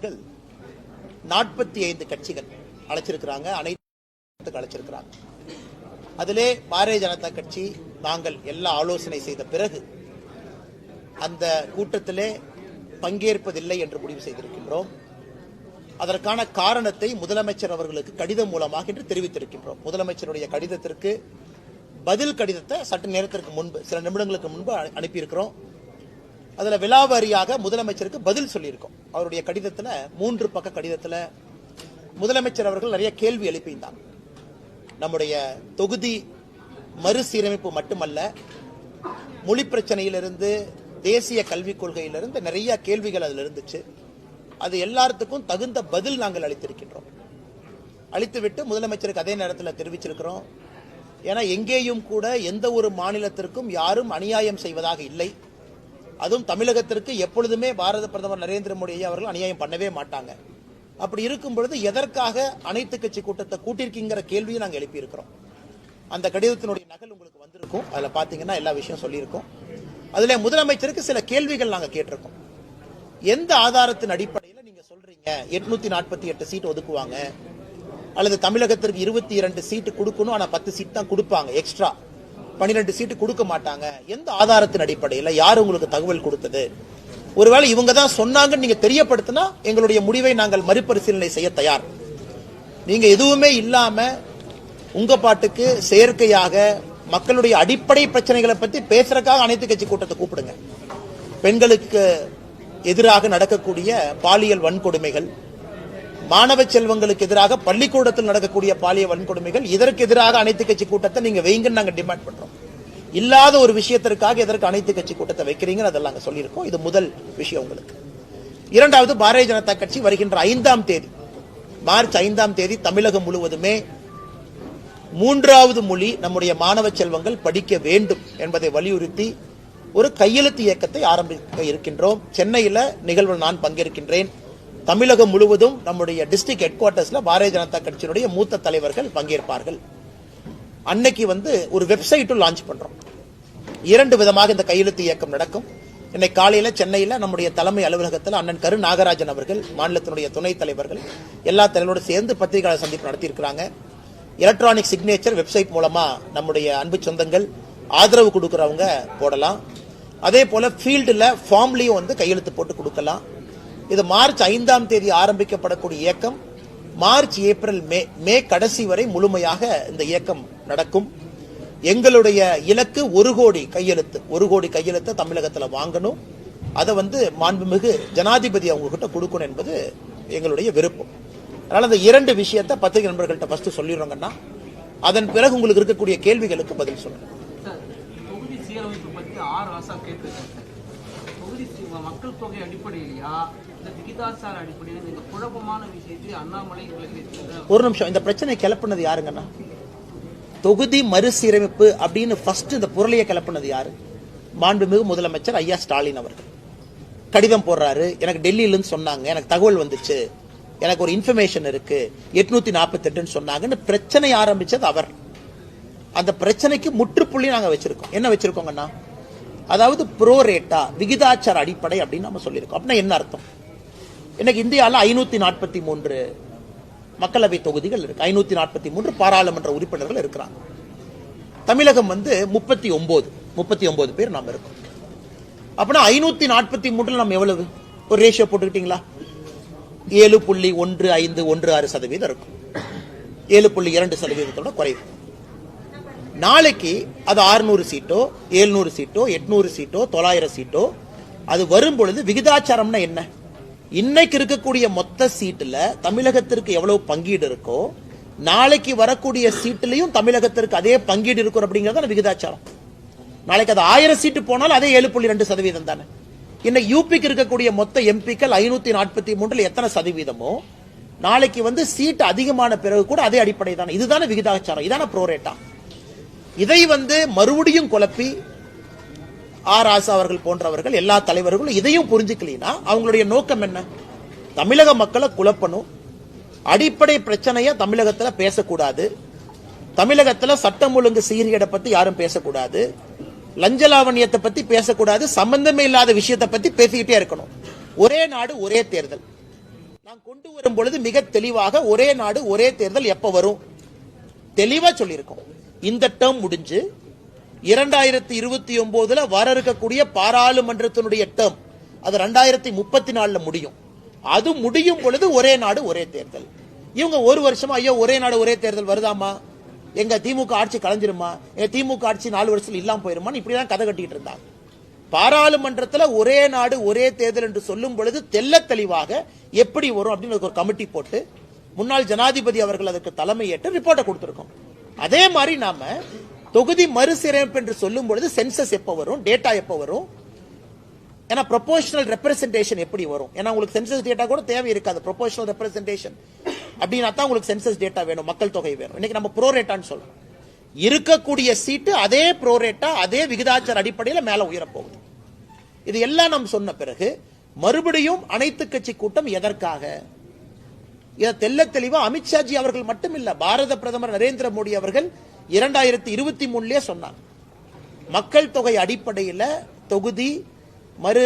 அவர்கள் 45 கட்சிகள் அழைச்சிருக்கிறாங்க, அனைத்து அழைச்சிருக்கிறாங்க. அதிலே பாரதிய ஜனதா கட்சி நாங்கள் எல்லா ஆலோசனை செய்த பிறகு அந்த கூட்டத்திலே பங்கேற்பதில்லை என்று முடிவு செய்திருக்கின்றோம். அதற்கான காரணத்தை முதலமைச்சர் அவர்களுக்கு கடிதம் மூலமாக என்று தெரிவித்திருக்கின்றோம். முதலமைச்சருடைய கடிதத்திற்கு பதில் கடிதத்தை சற்று நேரத்திற்கு முன்பு, சில நிமிடங்களுக்கு முன்பு அனுப்பியிருக்கிறோம். அதுல விலாவாரியாக முதலமைச்சருக்கு பதில் சொல்லியிருக்கோம். அவருடைய கடிதத்துல 3 பக்க கடிதத்துல முதலமைச்சர் அவர்கள் நிறைய கேள்வி எழுப்பியிருந்தாங்க. நம்முடைய தொகுதி மறுசீரமைப்பு மட்டுமல்ல, மொழி பிரச்சனையிலிருந்து தேசிய கல்விக் கொள்கையிலிருந்து நிறைய கேள்விகள் அதில் இருந்துச்சு. அது எல்லாத்துக்கும் தகுந்த பதில் நாங்கள் அளித்திருக்கின்றோம். அளித்துவிட்டு முதலமைச்சருக்கு அதே நேரத்தில் தெரிவிச்சிருக்கிறோம். ஏன்னா எங்கேயும் கூட எந்த ஒரு மாநிலத்திற்கும் யாரும் அநியாயம் செய்வதாக இல்லை. அதுவும் தமிழகத்திற்கு எப்பொழுதுமே பாரத பிரதமர் நரேந்திர மோடி அவர்கள் அநியாயம் பண்ணவே மாட்டாங்க. அப்படி இருக்கும் பொழுது எதற்காக அனைத்து கட்சி கூட்டத்தை கூட்டிருக்கிற கேள்வியை நாங்கள் எழுப்பியிருக்கிறோம். அந்த கடிதத்தினுடைய நகல் உங்களுக்கு வந்திருக்கும். அதுல பாத்தீங்கன்னா எல்லா விஷயம் சொல்லியிருக்கோம். அதுல முதலமைச்சருக்கு சில கேள்விகள் நாங்கள் கேட்டிருக்கோம். எந்த ஆதாரத்தின் அடிப்படையில் நீங்க சொல்றீங்க 848 சீட் ஒதுக்குவாங்க, அல்லது தமிழகத்திற்கு 22 சீட்டு கொடுக்கணும், ஆனா 10 சீட் தான் கொடுப்பாங்க, எக்ஸ்ட்ரா 12 சீட்டு கொடுக்க மாட்டாங்க. எந்த ஆதாரத்தின் அடிப்படையில், யார் உங்களுக்கு தகவல் கொடுத்தது? ஒருவேளை இவங்க தான் சொன்னாங்கன்னு நீங்க தெரியப்படுத்தினா எங்களுடைய முடிவை நாங்கள் மறுபரிசீலனை செய்ய தயார். நீங்க எதுவுமே இல்லாம உங்க பாட்டுக்கு செயற்கையாக மக்களுடைய அடிப்படை பிரச்சனைகளை பத்தி பேசுறதுக்காக அனைத்து கட்சி கூட்டத்தை கூப்பிடுங்க. பெண்களுக்கு எதிராக நடக்கக்கூடிய பாலியல் வன்கொடுமைகள், மாணவ செல்வங்களுக்கு எதிராக பள்ளிக்கூடத்தில் நடக்கக்கூடிய பாலியல் வன்கொடுமைகள், இதற்கு எதிராக அனைத்து கட்சி கூட்டத்தை நீங்க வைங்கன்னு நாங்க டிமாண்ட் பண்றோம். இல்லாத ஒரு விஷயத்திற்காக எதற்கு அனைத்து கட்சி கூட்டத்தை வைக்கிறீங்க அதெல்லாம் சொல்லியிருக்கோம். இது முதல் விஷயம் உங்களுக்கு. இரண்டாவது, பாரதிய ஜனதா கட்சி வருகின்ற 5ஆம் தேதி, மார்ச் 5ஆம் தேதி தமிழகம் முழுவதுமே 3வது மொழி நம்முடைய மாணவ செல்வங்கள் படிக்க வேண்டும் என்பதை வலியுறுத்தி ஒரு கையெழுத்து இயக்கத்தை ஆரம்பிக்க இருக்கின்றோம். சென்னையில் நிகழ்வில் நான் பங்கேற்கின்றேன். தமிழகம் முழுவதும் நம்முடைய டிஸ்ட்ரிக்ட் ஹெட் குவார்டர்ஸ்ல பாரதிய ஜனதா கட்சியினுடைய மூத்த தலைவர்கள் பங்கேற்பார்கள். அன்னைக்கு ஒரு வெப்சைட்டும் லான்ச் பண்றோம். 2 விதமாக இந்த கையெழுத்து இயக்கம் நடக்கும். இன்னைக்கு காலையில சென்னையில நம்முடைய தலைமை அலுவலகத்தில் அண்ணன் கரு நாகராஜன் அவர்கள், மாநிலத்தினுடைய துணைத் தலைவர்கள், எல்லா தலைவரோடு சேர்ந்து பத்திரிகையாளர் சந்திப்பு நடத்தியிருக்கிறாங்க. எலக்ட்ரானிக் சிக்னேச்சர் வெப்சைட் மூலமா நம்முடைய அன்பு சொந்தங்கள் ஆதரவு கொடுக்கறவங்க போடலாம். அதே போல ஃபீல்டுல ஃபார்ம்லயும் கையெழுத்து போட்டு கொடுக்கலாம். இது மார்ச் 5ஆம் தேதி ஆரம்பிக்கப்படக்கூடிய இயக்கம் மார்ச், ஏப்ரல், மே கடைசி வரை முழுமையாக இந்த இயக்கம் நடக்கும். எங்களுடைய இலக்கு 1 கோடி கையெழுத்து. 1 கோடி கையெழுத்தை தமிழகத்தில் வாங்கணும். அதை மாண்புமிகு ஜனாதிபதி அவங்க கிட்ட கொடுக்கணும் என்பது எங்களுடைய விருப்பம். அதனால அந்த 2 விஷயத்தை பத்திரிகை நண்பர்கள்ட்ட ஃபர்ஸ்ட் சொல்லிடுறோங்கன்னா, அதன் பிறகு உங்களுக்கு இருக்கக்கூடிய கேள்விகளுக்கு பதில் சொல்லுங்க. தொகுதி சீரமைப்பு பற்றி தொகுதி மக்கள் தொகை அடிப்படையிலா விகிதாச்சார அடிப்படையில் இந்த குழப்பமான விஷயத்தை அண்ணாமலை ஒரு நிமிஷம், இந்த பிரச்சனை கிளப்பினது யாருங்கன்னா, தொகுதி மறுசீரமைப்பு அப்படின்னு ஃபர்ஸ்ட் இந்த பொருளையை கிளப்பினது யாரு? மாண்புமிகு முதலமைச்சர் ஐயா ஸ்டாலின் அவர்கள் கடிதம் போடுறாரு. எனக்கு டெல்லியிலிருந்து சொன்னாங்க, எனக்கு தகவல் வந்துச்சு, எனக்கு ஒரு இன்ஃபர்மேஷன் இருக்கு, 848 சொன்னாங்கன்னு பிரச்சனை ஆரம்பிச்சது அவர். அந்த பிரச்சனைக்கு முற்றுப்புள்ளி நாங்க வச்சிருக்கோம். என்ன வச்சிருக்கோங்கன்னா, அதாவது ப்ரோரேட்டா விகிதாச்சார அடிப்படை அப்படின்னு நம்ம சொல்லியிருக்கோம். அப்படின்னா என்ன அர்த்தம்? இன்னைக்கு இந்தியாவில் 543 மக்களவை தொகுதிகள் இருக்கு, 543 பாராளுமன்ற உறுப்பினர்கள் இருக்கிறாங்க. தமிழகம் 39 பேர் நாம இருக்கோம். அப்படின்னா 543 நம்ம எவ்வளவு ஒரு ரேஷியோ போட்டுக்கிட்டீங்களா? 7.1516% இருக்கும். 7.2% குறைவு. நாளைக்கு அது 600 சீட்டோ 700 சீட்டோ 800 சீட்டோ 900 சீட்டோ அது வரும் பொழுது விகிதாச்சாரம்னா என்ன? இன்னைக்கு இருக்கக்கூடிய மொத்த சீட்டுல தமிழகத்திற்கு எவ்வளவு பங்கீடு இருக்கோ, நாளைக்கு வரக்கூடிய சீட்டுலையும் தமிழகத்திற்கு அதே பங்கீடு இருக்கும் அப்படிங்கறத விகிதாச்சாரம். நாளைக்கு அது 1000 சீட்டு போனாலும் அதே 7.2% தானே. இன்னைக்கு யூபிக்கு இருக்கக்கூடிய மொத்த எம்பிக்கள் 543 எத்தனை சதவீதமோ, நாளைக்கு சீட் அதிகமான பிறகு கூட அதே அடிப்படை தானே. இதுதானே விகிதாச்சாரம், இதான ப்ரோரேட்டா. இதை மறுபடியும் குழப்பி ராசா அவர்கள் போன்றவர்கள் எல்லா தலைவர்களும் இதையும் புரிஞ்சுக்கலனா அவங்களுடைய நோக்கம் என்ன? தமிழக மக்களை குழப்பணும், அடிப்படை பிரச்சனையை தமிழகத்தில் பேசக்கூடாது, தமிழகத்தில் சட்டம் ஒழுங்கு சீர்கேடை பத்தி யாரும் பேசக்கூடாது, லஞ்ச லாவணியத்தை பத்தி பேசக்கூடாது, சம்பந்தமே இல்லாத விஷயத்தை பத்தி பேசிக்கிட்டே இருக்கணும். ஒரே நாடு ஒரே தேர்தல், நான் கொண்டு வரும் பொழுது மிக தெளிவாக ஒரே நாடு ஒரே தேர்தல் எப்ப வரும் தெளிவா சொல்லியிருக்கோம். இந்த டேர்ம் முடிஞ்சு 2029 வர இருக்கக்கூடிய பாராளுமன்றத்தினுடைய டேர்ம் அது 2034 முடியும். அது முடியும் பொழுது ஒரே நாடு ஒரே தேர்தல். இவங்க ஒரு வருஷமா ஐயோ ஒரே நாடு ஒரே தேர்தல் வருதாமா, எங்க திமுக ஆட்சி கலைஞ்சிருமா, எங்க திமுக ஆட்சி 4 வருஷத்துல இல்லாம போயிருமான்னு இப்படிதான் கதை கட்டிட்டு இருந்தாங்க. பாராளுமன்றத்தில் ஒரே நாடு ஒரே தேர்தல் என்று சொல்லும் பொழுது தெல்ல தெளிவாக எப்படி வரும் அப்படின்னு ஒரு கமிட்டி போட்டு முன்னாள் ஜனாதிபதி அவர்கள் அதற்கு தலைமை ஏற்று ரிப்போர்ட்டை கொடுத்திருக்கோம். அதே மாதிரி நாம தொகுதி மறுசீரமைப்பு என்று சொல்லும் பொழுது சென்சஸ் எப்ப வரும், டேட்டா எப்ப வரும், ஏன்னா ப்ரொபோஷனல் ரெப்ரசன்டேஷன் எப்படி வரும், ஏன்னா உங்களுக்கு சென்சஸ் டேட்டா கூட தேவை இருக்காது. ப்ரொபோஷனல் ரெப்ரசன்டேஷன் அப்படின்னா தான் உங்களுக்கு சென்சஸ் டேட்டா வேணும், மக்கள் தொகை வேணும். இன்னைக்கு நம்ம ப்ரோரேட்டான்னு சொல்றோம். இருக்கக்கூடிய சீட்டு அதே ப்ரோரேட்டா அதே விகிதாச்சார அடிப்படையில் மேல உயரப்போகுது. இது எல்லாம் நாம் சொன்ன பிறகு மறுபடியும் அனைத்து கட்சி கூட்டம் எதற்காக? இதை தெல்ல தெளிவா அமித்ஷாஜி அவர்கள் மட்டுமில்ல, பாரத பிரதமர் நரேந்திர மோடி அவர்கள் 2023 சொன்னாங்க. மக்கள் தொகை அடிப்படையில் தொகுதி மறு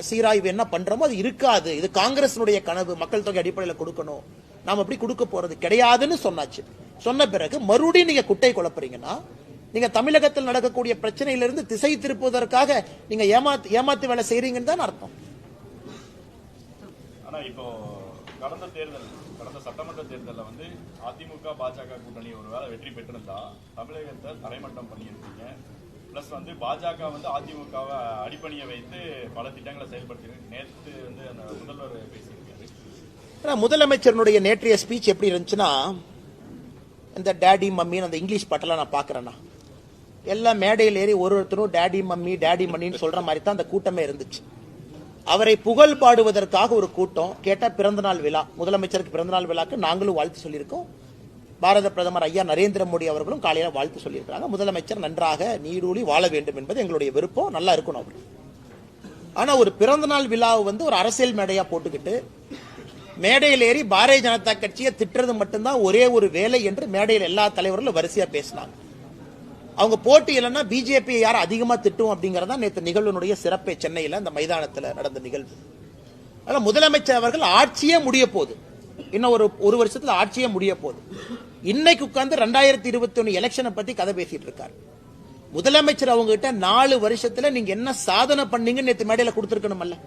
சீராய்வு என்ன பண்றோமோ அது இருக்காது, இது காங்கிரசினுடைய கனவு, மக்கள் தொகை அடிப்படையில் கொடுக்கணும், நாம் அப்படி கொடுக்க போறது கிடையாதுன்னு சொன்னாச்சு. சொன்ன பிறகு மறுபடியும் நீங்க குட்டை குழப்பறீங்கன்னா நீங்க தமிழகத்தில் நடக்கக்கூடிய பிரச்சனையிலிருந்து திசை திருப்புவதற்காக நீங்க ஏமாத்து வேலை செய்றீங்கன்னு தான் அர்த்தம். ஆனா இப்போ கடந்த சட்டமன்ற தேர்தலில் வந்து அதிமுக பாஜக கூட்டணி ஒருவேளை வெற்றி பெற்றிருந்தா தமிழகத்தை தரைமட்டம் பண்ணியிருக்கீங்க. பிளஸ் வந்து பாஜக வந்து அதிமுகவை அடிப்பணிய வைத்து பல திட்டங்களை செயல்படுத்திருக்கு. நேற்று வந்து அந்த முதல்வர் பேசியிருக்காரு. முதலமைச்சருடைய நேற்றைய ஸ்பீச் எப்படி இருந்துச்சுன்னா, இந்த டேடி மம்மி அந்த இங்கிலீஷ் பாட்டெல்லாம் நான் பாக்குறேன்னா எல்லாம் மேடையில் ஏறி ஒருத்தரும் டேடி மம்மி டேடி மம்மின்னு சொல்ற மாதிரி தான் அந்த கூட்டமே இருந்துச்சு. அவரை புகழ் பாடுவதற்காக ஒரு கூட்டம் கேட்டா பிறந்தநாள் விழா, முதலமைச்சருக்கு பிறந்தநாள் விழாக்கு நாங்களும் வாழ்த்து சொல்லியிருக்கோம். பாரத பிரதமர் ஐயா நரேந்திர மோடி அவர்களும் காலையில வாழ்த்து சொல்லியிருக்காங்க. முதலமைச்சர் நன்றாக நீடூழி வாழ வேண்டும் என்பது எங்களுடைய விருப்பம், நல்லா இருக்கணும் அவரு. ஆனா ஒரு பிறந்தநாள் விழாவை வந்து ஒரு அரசியல் மேடையா போட்டுக்கிட்டு மேடையில் ஏறி பாரதிய ஜனதா கட்சியை திட்டுறது மட்டும்தான் ஒரே ஒரு வேலை என்று மேடையில் எல்லா தலைவர்களும் வரிசையா பேசினாங்க. அவங்க போட்டி இல்லைன்னா பிஜேபி யாரும் அதிகமா திட்டும் அப்படிங்கறதா நேற்று நிகழ்வுடைய சிறப்பே சென்னையில் அந்த மைதானத்தில் நடந்த நிகழ்வு. அதனால முதலமைச்சர் அவர்கள் ஆட்சியே முடிய போகுது, இன்னும் ஒரு வருஷத்துல ஆட்சியே முடிய போகுது. இன்னைக்கு உட்கார்ந்து 2021 எலெக்ஷனை பத்தி கதை பேசிட்டு இருக்காரு. முதலமைச்சர் அவங்க கிட்ட 4 வருஷத்துல நீங்க என்ன சாதனை பண்ணீங்கன்னு நேற்று மேடையில கொடுத்திருக்கணும்ல.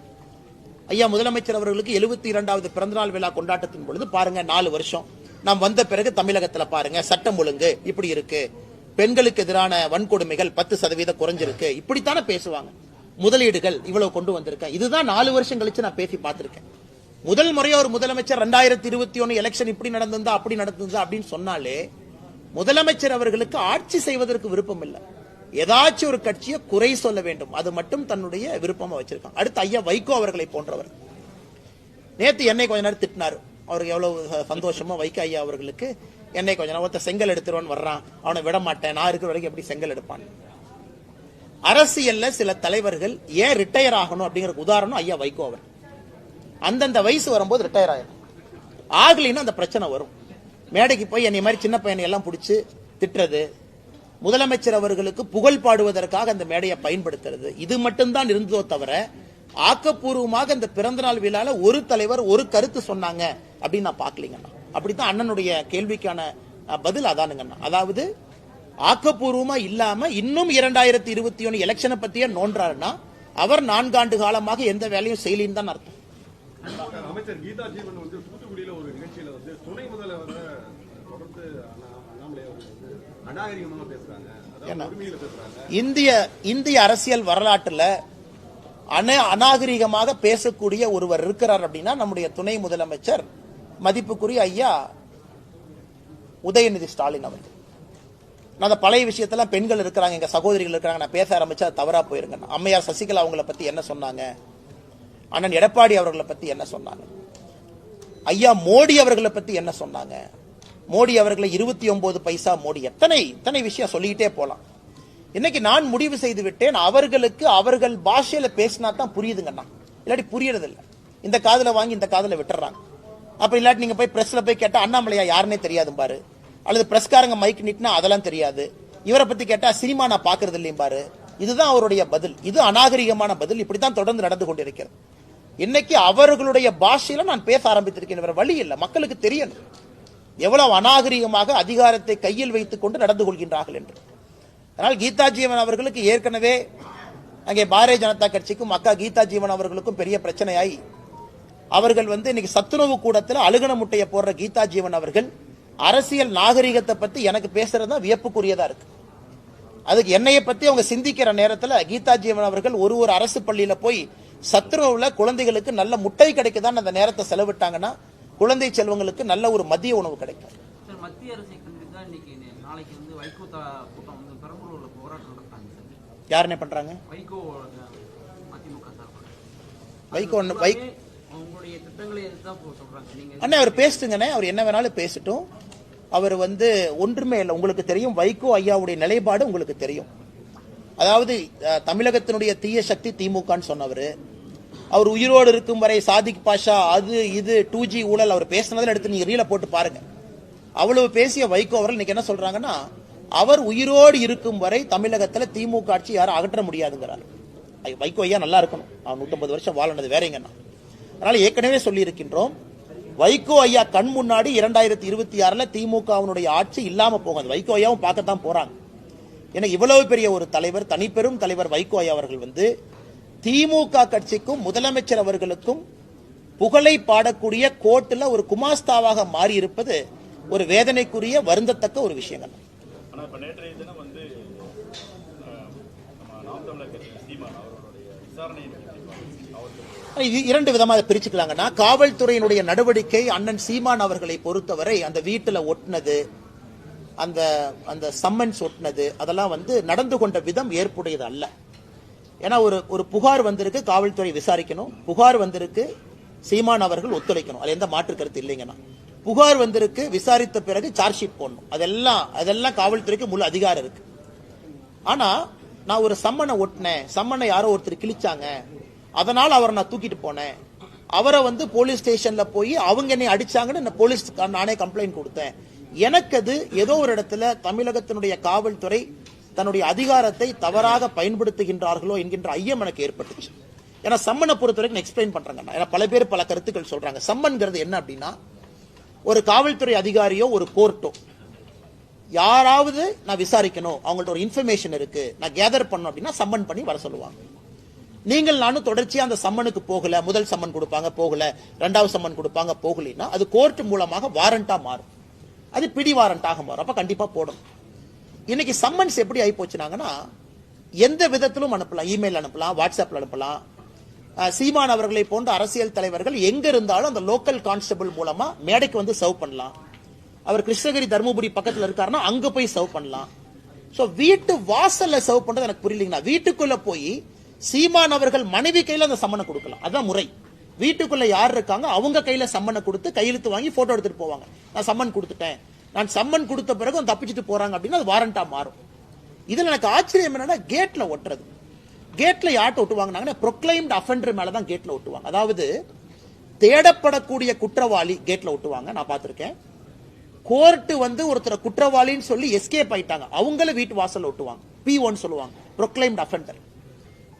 ஐயா முதலமைச்சர் அவர்களுக்கு 72வது பிறந்தநாள் விழா கொண்டாட்டத்தின் பொழுது பாருங்க 4 வருஷம் நாம் வந்த பிறகு தமிழகத்துல பாருங்க சட்டம் ஒழுங்கு இப்படி இருக்கு, பெண்களுக்கு எதிரான வன்கொடுமைகள் 10% குறைஞ்சிருக்கு, இப்படித்தானே பேசுவாங்க. முதலீடுகள் இவ்வளவு கொண்டு வந்திருக்கேன், இதுதான் 4 வருஷம் கழிச்சு நான் பேசி பார்த்திருக்கேன். முதல் முறையா ஒரு முதலமைச்சர் 2021 எலெக்ஷன் இப்படி நடந்திருந்தா அப்படி நடந்திருந்தா அப்படின்னு சொன்னாலே முதலமைச்சர் அவர்களுக்கு ஆட்சி செய்வதற்கு விருப்பம் இல்லை, ஏதாச்சும் ஒரு கட்சியை குறை சொல்ல வேண்டும், அது மட்டும் தன்னுடைய விருப்பமா வச்சிருக்காங்க. அடுத்து ஐயா வைகோ அவர்களை போன்றவர் நேற்று என்னை கொஞ்ச நேரம் திட்டினார். அவருக்கு எவ்வளவு சந்தோஷமா வைகோ ஐயா அவர்களுக்கு என்னை கொஞ்ச நேரம் ஒருத்தர் செங்கல் எடுத்துருவான்னு வர்றான், அவனை விட மாட்டேன், நான் இருக்கிற வரைக்கும் எப்படி செங்கல் எடுப்பான். அரசியல்ல சில தலைவர்கள் ஏன் ரிட்டையர் ஆகணும் அப்படிங்கிற உதாரணம் ஐயா வைகோ அவர். அந்தந்த வயசு வரும்போது ரிட்டையர் ஆயிடும், ஆகலின்னா அந்த பிரச்சனை வரும். மேடைக்கு போய் என்னை மாதிரி சின்ன பையனை எல்லாம் பிடிச்சி திட்டுறது, முதலமைச்சர் அவர்களுக்கு புகழ் பாடுவதற்காக அந்த மேடையை பயன்படுத்துறது, இது மட்டும்தான் இருந்ததோ தவிர ஆக்கப்பூர்வமாக இந்த பிறந்தநாள் விழால ஒரு தலைவர் ஒரு கருத்து சொன்னாங்க அப்படின்னு நான் பார்க்கலீங்கண்ணா. அப்படித்தான் அண்ணனுடைய கேள்விக்கான பதில் அதானுங்கண்ணா. அதாவது ஆக்கப்பூர்வமா இல்லாம இன்னும் 2021 எலெக்ஷனை பத்தியே நோன்றாருன்னா அவர் 4 ஆண்டு காலமாக எந்த வேலையும் செய்யலின்னு தான் அர்த்தம். அமைச்சர் கீதா ஜீவன் வந்து தூத்துக்குடியில ஒரு நிகழ்ச்சியில வந்து துணை முதல்வர் தொடர்ந்து அண்ணாமலை அநாகரிகமாக பேசுறாங்க. இந்திய அரசியல் வரலாற்றுல அநாகரிகமாக பேசக்கூடிய ஒருவர் இருக்கிறார் அப்படின்னா நம்முடைய துணை முதலமைச்சர் மதிப்புக்குரிய ஐயா உதயநிதி ஸ்டாலின் அவர்கள். நான் பழைய விஷயத்துல பெண்கள் இருக்கிறாங்க, எங்க சகோதரிகள் இருக்கிறாங்க, நான் பேச ஆரம்பிச்சா தவறா போயிருங்க. அம்மையார் சசிகலா அவங்களை பத்தி என்ன சொன்னாங்க, அண்ணன் எடப்பாடி அவர்களை பத்தி என்ன சொன்னாங்க, ஐயா மோடி அவர்களை பத்தி என்ன சொன்னாங்க, மோடி அவர்களை 29 பைசா மோடி, எத்தனை விஷயம் சொல்லிக்கிட்டே போலாம். இன்னைக்கு நான் முடிவு செய்து விட்டேன், அவர்களுக்கு அவர்கள் பாஷையில பேசினா தான் புரியுதுங்கண்ணா, இல்லாட்டி புரியறது இல்லை. இந்த காதுல வாங்கி இந்த காதுல விட்டுறாங்க. அப்ப இல்லாட்டி நீங்க போய் பிரஸ்ல போய் கேட்டா அண்ணாமலையா யாருன்னே தெரியாது பாரு, அல்லது பிரஸ்காரங்க மைக் நிட்னா அதெல்லாம் தெரியாது, இவரை பத்தி கேட்டா சினிமா நான் பாக்குறது இல்லையும் பாரு. இதுதான் அவருடைய பதில், இது அநாகரிகமான பதில். இப்படித்தான் தொடர்ந்து நடந்து கொண்டிருக்கிறது. இன்னைக்கு அவர்களுடைய பாஷையில நான் பேச ஆரம்பித்திருக்கேன். வேற வழி இல்லை, மக்களுக்கு தெரியணும் எவ்வளவு அநாகரிகமாக அதிகாரத்தை கையில் வைத்துக் கொண்டு நடந்து கொள்கின்றார்கள் என்று. அதனால் கீதா ஜீவன் அவர்களுக்கு ஏற்கனவே அங்கே பாரதிய ஜனதா கட்சிக்கும் அக்கா கீதா ஜீவன் அவர்களுக்கும் பெரிய பிரச்சனையாய் அவர்கள் இன்னைக்கு சத்துணவு கூடத்தில் அழுகன முட்டையை போடுற கீதா ஜீவன் அவர்கள் அரசியல் நாகரிகத்தை பத்தி எனக்கு பேசுறது வியப்புக்குரியதா இருக்கு. அதுக்கு என்னைய பத்தி அவங்க சிந்திக்கிற நேரத்தில் கீதா ஜீவன் அவர்கள் ஒரு அரசு பள்ளியில போய் சத்துணவுல குழந்தைகளுக்கு நல்ல முட்டை கிடைக்குதான் அந்த நேரத்தை செலவிட்டாங்கன்னா குழந்தை செல்வங்களுக்கு நல்ல ஒரு மதிய உணவு கிடைக்கும். மத்திய அரசை கண்டிப்பா இன்னைக்கு நாளைக்கு வைகோ கூட்டம் பெரம்பலூர்ல போராட்டம் நடத்தாங்க. யார் என்ன பண்றாங்க? வைகோ அதிமுக வைகோ அவங்களுடைய திட்டங்களை எதுதான் சொல்றாங்க. நீங்க அண்ணா அவர் பேசுங்கண்ணே, அவர் என்ன வேணாலும் பேசட்டும். அவர் ஒன்றுமே இல்லை. உங்களுக்கு தெரியும் வைகோ ஐயாவுடைய நிலைப்பாடு உங்களுக்கு தெரியும். அதாவது தமிழகத்தினுடைய தீய சக்தி திமுகன்னு சொன்னவர், அவர் உயிரோடு இருக்கும் வரை சாதிக் பாஷா அது இது 2G ஊழல் அவர் பேசினதில் எடுத்து நீங்க ரீல போட்டு பாருங்க. அவ்வளவு பேசிய வைகோ அவர்கள் இன்னைக்கு என்ன சொல்றாங்கன்னா, அவர் உயிரோடு இருக்கும் வரை தமிழகத்தில் திமுக ஆட்சி யாரும் அகற்ற முடியாதுங்கிறார். வைகோ ஐயா நல்லா இருக்கணும், அவர் 150 வருஷம் வாழனது வேறங்கண்ணா. அதனால ஏற்கனவே சொல்லி இருக்கின்றோம், வைகோ ஐயா கண் முன்னாடி 2026 திமுகவினுடைய ஆட்சி இல்லாம போகாது. வைகோ ஐயாவும் பார்க்கத்தான் போறாங்க. எனக்கு இவ்வளவு பெரிய ஒரு தலைவர், தனிப்பெரும் தலைவர் வைகோ ஐயா அவர்கள் திமுக கட்சிக்கும் முதலமைச்சர் அவர்களுக்கும் புகழை பாடக்கூடிய கோர்ட்டில் ஒரு குமாஸ்தாவாக மாறி இருப்பது ஒரு வேதனைக்குரிய வருந்தத்தக்க ஒரு விஷயங்கள். இது இரண்டு விதமாக பிரிச்சுக்கலாங்கன்னா, காவல்துறையினுடைய நடவடிக்கை அண்ணன் சீமான் அவர்களை பொறுத்தவரை அந்த வீட்டுல ஒட்டினது, அந்த அந்த சம்மன்ஸ் ஒட்டினது அதெல்லாம் நடந்து கொண்ட விதம் ஏற்புடையது அல்ல. ஏன்னா ஒரு புகார் வந்திருக்கு, காவல்துறை விசாரிக்கணும். புகார் வந்திருக்கு, சீமான் அவர்கள் ஒத்துழைக்கணும், அது எந்த மாற்று கருத்து இல்லைங்கன்னா. புகார் வந்திருக்கு, விசாரித்த பிறகு சார்ஜ் ஷீட் போடணும். அதெல்லாம் காவல்துறைக்கு முழு அதிகாரம் இருக்கு. ஆனா நான் ஒரு சம்மனை ஒட்டினேன், சம்மனை யாரோ ஒருத்தர் கிழிச்சாங்க, அதனால அவரை நான் தூக்கிட்டு போனேன், அவரை போலீஸ் ஸ்டேஷன்ல போய் அவங்க என்னை அடிச்சாங்கன்னு போலீஸ் நானே கம்ப்ளைண்ட் கொடுத்தேன். எனக்கு அது ஏதோ ஒரு இடத்துல தமிழகத்தினுடைய காவல்துறை தன்னுடைய அதிகாரத்தை தவறாக பயன்படுத்துகின்றார்களோ என்கின்ற ஐயம் எனக்கு ஏற்பட்டுச்சு. ஏன்னா சம்மனை பொறுத்த வரைக்கும் எக்ஸ்பிளைன் பண்றாங்க. ஏன்னா பல பேர் பல கருத்துக்கள் சொல்றாங்க. சம்மன்கிறது என்ன அப்படின்னா, ஒரு காவல்துறை அதிகாரியோ ஒரு கோர்ட்டோ யாராவது நான் விசாரிக்கணும், அவங்கள்ட்ட ஒரு இன்ஃபர்மேஷன் இருக்கு, நான் கேதர் பண்ணணும் அப்படின்னா சம்மன் பண்ணி வர சொல்லுவாங்க. நீங்கள் நானும் தொடர்ச்சியா அந்த சம்மனுக்கு போகல, முதல் சம்மன் கொடுப்பாங்க போகல, இரண்டாவது சம்மன் கொடுப்பாங்க போகலைன்னா அது கோர்ட் மூலமாக வாரண்டா மாறும், அது பிடி வாரண்டாக மாறும். அப்ப கண்டிப்பா போடும். இன்னைக்கு சம்மன்ஸ் எப்படி ஆகி போச்சுனாங்கன்னா, எந்த விதத்திலும் அனுப்பலாம், இமெயில் அனுப்பலாம், வாட்ஸ்அப்ல அனுப்பலாம். சீமான் அவர்களை போன்ற அரசியல் தலைவர்கள் எங்க இருந்தாலும் அந்த லோக்கல் கான்ஸ்டபிள் மூலமா மேடைக்கு சர்வ் பண்ணலாம். அவர் கிருஷ்ணகிரி தருமபுரி பக்கத்துல இருக்காருன்னா அங்க போய் சர்வ் பண்ணலாம். சோ வீட்டு வாசல்ல சர்வ் பண்றது எனக்கு புரியலீங்கன்னா, வீட்டுக்குள்ள போய் சீமான் அவர்கள் மனைவி கையில அந்த சம்மனை கொடுக்கலாம், அதான் முறை. வீட்டுக்குள்ள யார் இருக்காங்க அவங்க கையில சம்மனை கொடுத்து கையெழுத்து வாங்கி போட்டோ எடுத்துட்டு போவாங்க. நான் சம்மன் கொடுத்துட்டேன், நான் சம்மன் கொடுத்த பிறகு தப்பிச்சுட்டு போறாங்க அப்படின்னா அது வாரண்டா மாறும். இதுல எனக்கு ஆச்சரியம் என்னன்னா, கேட்ல ஒட்டுறது. கேட்ல யார்ட்ட ஒட்டுவாங்க, ப்ரொக்ளைம்டு அஃபெண்டர் மேலதான் கேட்ல ஒட்டுவாங்க. அதாவது தேடப்படக்கூடிய குற்றவாளி கேட்ல ஒட்டுவாங்க, நான் பார்த்திருக்கேன். கோர்ட்டு ஒருத்தர் குற்றவாளின்னு சொல்லி எஸ்கேப் ஆயிட்டாங்க, அவங்கள வீட்டு வாசல்ல ஒட்டுவாங்க, P1 சொல்லுவாங்க, ப்ரொக்ளைம்டு அஃபெண்டர்.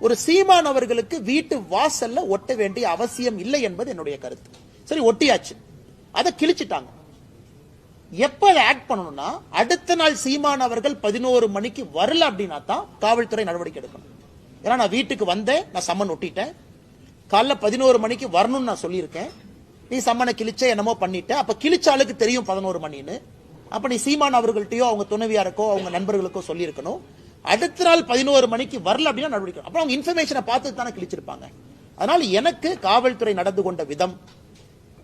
ஒரு சீமான் அவர்களுக்கு வீட்டு வாசல்ல ஒட்ட வேண்டிய அவசியம் இல்லை என்பது என்னுடைய கருத்து. சரி, ஒட்டியாச்சு, அதை கிழிச்சிட்டாங்க. எப்ப ஆக்ட் பண்ணணும்னா, அடுத்த நாள் சீமான் அவர்கள் 11 மணிக்கு வரல அப்படின்னா தான் காவல்துறை நடவடிக்கை எடுக்கணும். ஏன்னா நான் வீட்டுக்கு வந்தேன், நான் சம்மன் ஒட்டிட்டேன், காலைல 11 மணிக்கு வரணும்னு நான் சொல்லியிருக்கேன், நீ சம்மனை கிழிச்ச என்னமோ பண்ணிட்ட, அப்ப கிழிச்சாளுக்கு தெரியும் 11 மணின்னு. அப்ப நீ சீமான் அவர்கள்ட்டயோ அவங்க துணைவியாருக்கோ அவங்க நண்பர்களுக்கோ சொல்லியிருக்கணும். அடுத்த நாள் 11 மணிக்கு வரல அப்படின்னா நடவடிக்கை. அப்புறம் அவங்க இன்ஃபர்மேஷனை பார்த்து தானே கிழிச்சிருப்பாங்க. அதனால எனக்கு காவல்துறை நடந்து கொண்ட விதம்,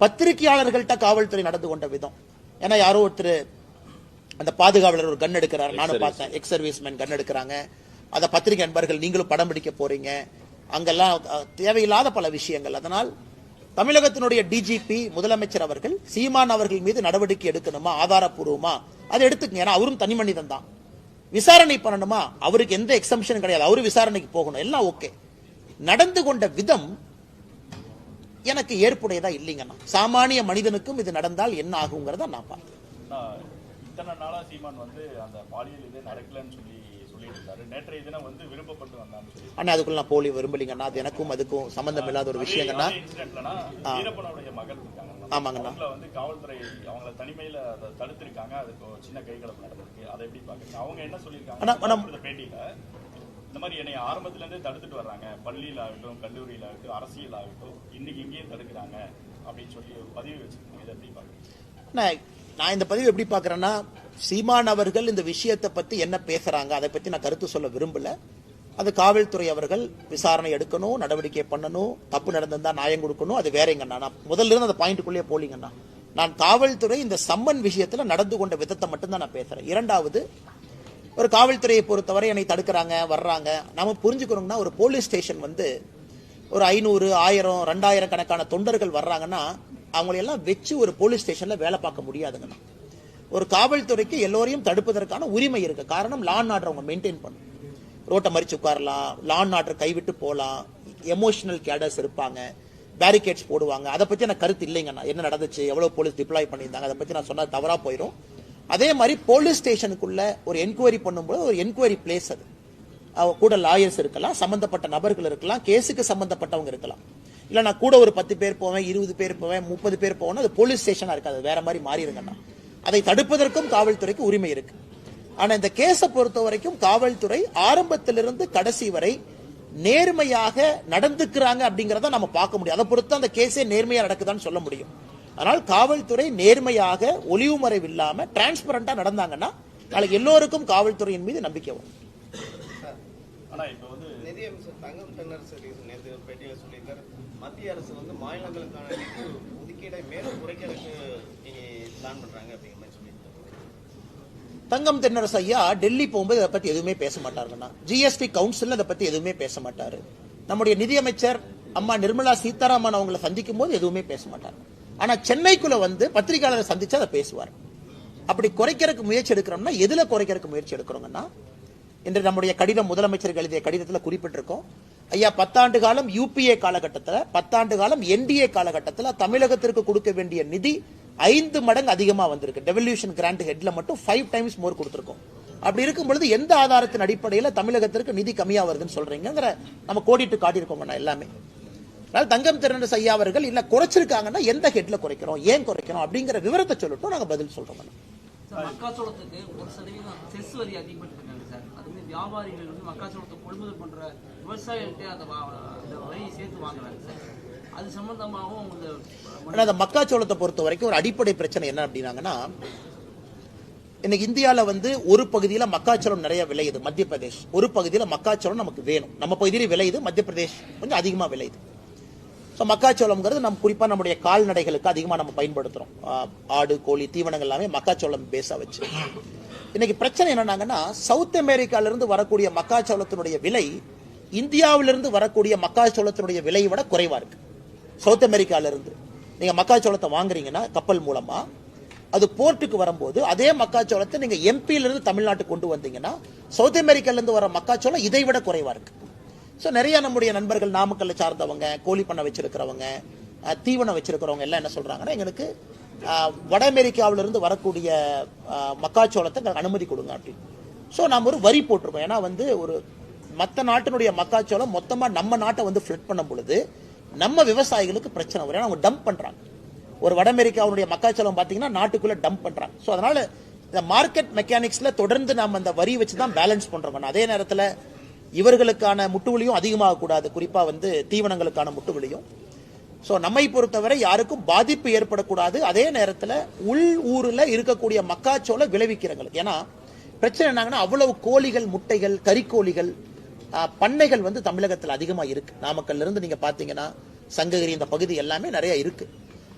பத்திரிகையாளர்கள்ட்ட காவல்துறை நடந்து கொண்ட விதம், ஏன்னா யாரோ ஒருத்தர் அந்த பாதுகாவலர் ஒரு கன் எடுக்கிறார், நானும் பார்த்தேன், எக்ஸ் சர்வீஸ்மேன் கன் எடுக்கிறாங்க, அதை பத்திரிகை நண்பர்கள் நீங்களும் படம் பிடிக்க போறீங்க, அங்கெல்லாம் தேவையில்லாத பல விஷயங்கள். அதனால் தமிழகத்தினுடைய டிஜிபி முதலமைச்சர் அவர்கள் சீமான் அவர்கள் மீது நடவடிக்கை எடுக்கணுமா, ஆதாரப்பூர்வமா அதை எடுத்துக்கங்க. ஏன்னா அவரும் தனி மனிதன் தான், விசாரணை பண்ணணுமா, அவருக்கு எந்த எக்ஸம்ஷன் கிடையாது, அவரு விசாரணைக்கு போகணும், எல்லாம் ஓகே. நடந்து கொண்ட விதம் எனக்கு ஏற்புடையதா இல்லைங்கன்னா, சாமானிய மனிதனுக்கும் இது நடந்தால் என்ன ஆகுங்கிறத நான் பார்த்தேன். இத்தனை நாளா சீமான் அந்த பாலியல் இது நடக்கலன்னு சொல்லி இருந்தாரு. நேற்றைய தினம் வந்து விருப்பப்பட்டு வந்தான்னு சொல்லி ஆனா அதுக்குள்ள நான் போலி விரும்பலிங்கண்ணா. அது எனக்கும் அதுக்கும் சம்பந்தம் இல்லாத ஒரு விஷயங்கண்ணா. இன்சிடென்ட்லனா வீரப்பனுடைய மகள் இருக்காங்க. ஆமாங்கண்ணா. அவங்கள வந்து காவல்துறை அவங்கள தனிமையில அதை தடுத்திருக்காங்க. அதுக்கு ஒரு சின்ன கைகலப்பு நடந்திருக்கு. அதை எப்படி பாக்குறீங்க? அவங்க என்ன சொல்லியிருக்காங்க பேட்டியில, இந்த மாதிரி என்னை ஆரம்பத்துல இருந்தே தடுத்துட்டு வர்றாங்க, பள்ளியில் ஆகட்டும், கல்லூரியில் ஆகட்டும், அரசியல் ஆகட்டும், இன்னைக்கு இங்கேயும் தடுக்கிறாங்க அப்படின்னு சொல்லி ஒரு பதிவு வச்சிருக்காங்க. இதை எப்படி பாக்குறீங்க? நான் இந்த பதிவு எப்படி பாக்குறேன்னா, சீமான் அவர்கள் இந்த விஷயத்தை பத்தி என்ன பேசுறாங்க அதை பத்தி நான் கருத்து சொல்ல விரும்பல. அது காவல்துறை அவர்கள் விசாரணை எடுக்கணும், நடவடிக்கை பண்ணணும், தப்பு நடந்திருந்தா நியாயம் கொடுக்கணும். அது வேறங்கண்ணா. நான் முதல்ல இருந்து அந்த பாயிண்ட்டுக்குள்ளேயே போலீங்கண்ணா. நான் காவல்துறை இந்த சம்மன் விஷயத்துல நடந்து கொண்ட விதத்தை மட்டும்தான் நான் பேசுறேன். இரண்டாவது, ஒரு காவல்துறையை பொறுத்தவரை என்னை தடுக்கிறாங்க, வர்றாங்க. நாம புரிஞ்சுக்கணும்னா, ஒரு போலீஸ் ஸ்டேஷன் வந்து ஒரு 500, 1000, 2000 கணக்கான தொண்டர்கள் வர்றாங்கன்னா அவங்களையெல்லாம் வச்சு ஒரு போலீஸ் ஸ்டேஷன்ல வேலை பார்க்க முடியாதுங்கண்ணா. ஒரு காவல்துறைக்கு எல்லோரையும் தடுப்பதற்கான உரிமை இருக்கு. காரணம், லா அண்ட் ஆர்டர் அவங்க மெயின்டைன் பண்ணும். ரோட்டை மறிச்சு உட்காரலாம், லா அண்ட் ஆர்டர் கைவிட்டு போகலாம், எமோஷனல் கேடர்ஸ் இருப்பாங்க, பேரிகேட்ஸ் போடுவாங்க. அதை பத்தி எனக்கு கருத்து இல்லைங்கண்ணா. என்ன நடந்துச்சு, எவ்வளவு போலீஸ் டிப்ளாய் பண்ணியிருந்தாங்க, அதை பத்தி நான் சொன்னா தவறா போயிடும். அதே மாதிரி போலீஸ் ஸ்டேஷனுக்குள்ள ஒரு என்கொயரி பண்ணும்போது ஒரு என்கொயரி பிளேஸ் அது. கூட லாயர்ஸ் இருக்கலாம், சம்பந்தப்பட்ட நபர்கள் இருக்கலாம், கேஸுக்கு சம்பந்தப்பட்டவங்க இருக்கலாம். இல்ல நான் கூட ஒரு 10 பேர் போவேன், 20 பேர் போவேன், 30 பேர் போவேன், அது போலீஸ் ஸ்டேஷனா இருக்காது, வேற மாதிரி மாறிடுங்கண்ணா. அதை தடுப்பதற்கும் காவல்துறைக்கு உரிமை இருக்கு. ஆனா இந்த கேஸை பொறுத்த வரைக்கும் காவல்துறை ஆரம்பத்திலிருந்து கடைசி வரை நேர்மையாக நடந்துக்கிறாங்க அப்படிங்கறத நம்ம பார்க்க முடியும். அதை பொறுத்து அந்த கேஸே நேர்மையா நடக்குதான்னு சொல்ல முடியும். அதனால் காவல்துறை நேர்மையாக, ஒளிவு மறைவு இல்லாம டிரான்ஸ்பரண்டா நடந்தாங்கன்னா நாளைக்கு எல்லோருக்கும் காவல்துறையின் மீது நம்பிக்கை வரும். ஆனா இப்ப வந்து நிதியமைச்சர் தங்கம் தென்னரசு நேற்று பேட்டியில சொல்லியிருக்காரு, மத்திய அரசு வந்து மாநிலங்களுக்கான நிதி ஒதுக்கீடை மேலும் குறைக்கிறதுக்கு நீங்க பிளான் பண்றாங்க அப்படிங்கிற மாதிரி சொல்லியிருக்காரு. தங்கம் தென்னரசு ஐயா டெல்லி போகும்போது அதை பத்தி எதுவுமே பேச மாட்டாருங்கண்ணா. ஜிஎஸ்டி கவுன்சில் அதை பத்தி எதுவுமே பேச மாட்டாரு. நம்முடைய நிதியமைச்சர் அம்மா நிர்மலா சீதாராமன் அவங்களை சந்திக்கும் போது எதுவுமே பேச மாட்டாரு. ஆனா சென்னைக்குள்ள வந்து பத்திரிகையாளரை சந்திச்சு அதை பேசுவார். அப்படி குறைக்கிறதுக்கு முயற்சி எடுக்கிறோம்னா எதுல குறைக்கிறதுக்கு முயற்சி எடுக்கிறோங்கன்னா, இன்று நம்முடைய கடிதம் முதலமைச்சருக்கு எழுதிய கடிதத்தில் குறிப்பிட்டிருக்கோம். ஐயா 10 ஆண்டு காலம் யூபிஏ காலகட்டத்தில், 10 ஆண்டு காலம் என்டிஏ காலகட்டத்தில் தமிழகத்திற்கு கொடுக்க வேண்டிய நிதி 5 மடங்கு அதிகமா வந்திருக்கு. டெவல்யூஷன் கிராண்ட் ஹெட்ல மட்டும் 5 times மோர் கொடுத்திருக்கோம். அப்படி இருக்கும் பொழுது எந்த ஆதாரத்தின் அடிப்படையில் தமிழகத்திற்கு நிதி கம்மியா வருதுன்னு சொல்றீங்கிற நம்ம கோடிட்டு காட்டியிருக்கோம் எல்லாமே. தங்கம் தென்னரசு ஐயா அவர்கள் இல்ல குறைச்சிருக்காங்கன்னா எந்த ஹெட்ல குறைக்கிறோம், ஏன் குறைக்கிறோம் அப்படிங்கிற விவரத்தை சொல்லட்டும், நாங்க பதில் சொல்றோம். மக்காச்சோளத்துக்கு 1% செஸ் வரி அதிகப்படுத்திருக்காங்க சார். அதுமாதிரி வியாபாரிகள் வந்து மக்காச்சோளத்தை கொள்முதல் பண்ற விவசாயிகள்கிட்ட அந்த வரியை சேர்த்து வாங்குறாங்க சார். அது சம்பந்தமாகவும் அந்த மக்காச்சோளத்தை பொறுத்த வரைக்கும் ஒரு அடிப்படை பிரச்சனை என்ன அப்படின்னாங்கன்னா, இன்னைக்கு இந்தியாவில வந்து ஒரு பகுதியில மக்காச்சோளம் நிறைய விளையுது, மத்திய பிரதேஷ். ஒரு பகுதியில மக்காச்சோளம் நமக்கு வேணும், நம்ம பகுதியில விளையுது, மத்திய பிரதேஷ் கொஞ்சம் அதிகமா விளையுது. மக்காச்சோளம்ங்கிறது நம்ம குறிப்பா நம்முடைய கால்நடைகளுக்கு அதிகமா நம்ம பயன்படுத்துறோம். ஆடு, கோழி, தீவனங்கள் எல்லாமே மக்காச்சோளம் பேஸா வச்சு. இன்னைக்கு பிரச்சனை என்னன்னாங்கன்னா, சவுத் அமெரிக்கால இருந்து வரக்கூடிய மக்காச்சோளத்தினுடைய விலை இந்தியாவிலிருந்து வரக்கூடிய மக்காச்சோளத்தினுடைய விலையை விட குறைவா இருக்கு. சவுத் அமெரிக்கால இருந்து நீங்க மக்காச்சோளத்தை வாங்குறீங்கன்னா கப்பல் மூலமா, அது போர்ட்டுக்கு வரும்போது அதே மக்காச்சோளத்தை நீங்க எம்பியில இருந்து தமிழ்நாட்டுக்கு கொண்டு வந்தீங்கன்னா சவுத் அமெரிக்கால இருந்து வர மக்காச்சோளம் இதை விட குறைவா இருக்கு. நிறைய நம்முடைய நண்பர்கள் நாமக்கல்ல சார்ந்தவங்க, கோழி பண்ணை வச்சிருக்கிறவங்க, தீவனம் வச்சிருக்கிறவங்க எல்லாம் என்ன சொல்றாங்கன்னா, எங்களுக்கு வட அமெரிக்காவிலிருந்து வரக்கூடிய மக்காச்சோளத்தை அனுமதி கொடுங்க அப்படின்னு. நாம ஒரு வரி போட்டிருக்கோம். ஏன்னா வந்து ஒரு மற்ற நாட்டினுடைய மக்காச்சோளம் மொத்தமா நம்ம நாட்டை வந்து ஃபிளட் பண்ணும் பொழுது நம்ம விவசாயிகளுக்கு பிரச்சனை வரும். ஏன்னா அவங்க டம்ப் பண்றாங்க. ஒரு வட அமெரிக்காவுடைய மக்காச்சோளம் பாத்தீங்கன்னா நாட்டுக்குள்ள டம்ப் பண்றாங்க. அதனால இந்த மார்க்கெட் மெக்கானிக்ஸ்ல தொடர்ந்து நாம அந்த வரி வச்சுதான் பேலன்ஸ் பண்றோம். அதே நேரத்தில் இவர்களுக்கான முட்டுவலியும் அதிகமாக கூடாது, குறிப்பா வந்து தீவனங்களுக்கான முட்டுவலியும். நம்மை பொறுத்தவரை யாருக்கும் பாதிப்பு ஏற்படக்கூடாது. அதே நேரத்தில் உள் ஊர்ல இருக்கக்கூடிய மக்காச்சோள விளைவிக்கிறவங்களுக்கு, ஏன்னா பிரச்சனை என்னங்கன்னா, அவ்வளவு கோழிகள், முட்டைகள், கறிக்கோழிகள் பண்ணைகள் வந்து தமிழகத்தில் அதிகமா இருக்கு. நாமக்கல்ல இருந்து நீங்க பாத்தீங்கன்னா சங்ககிரி இந்த பகுதி எல்லாமே நிறைய இருக்கு.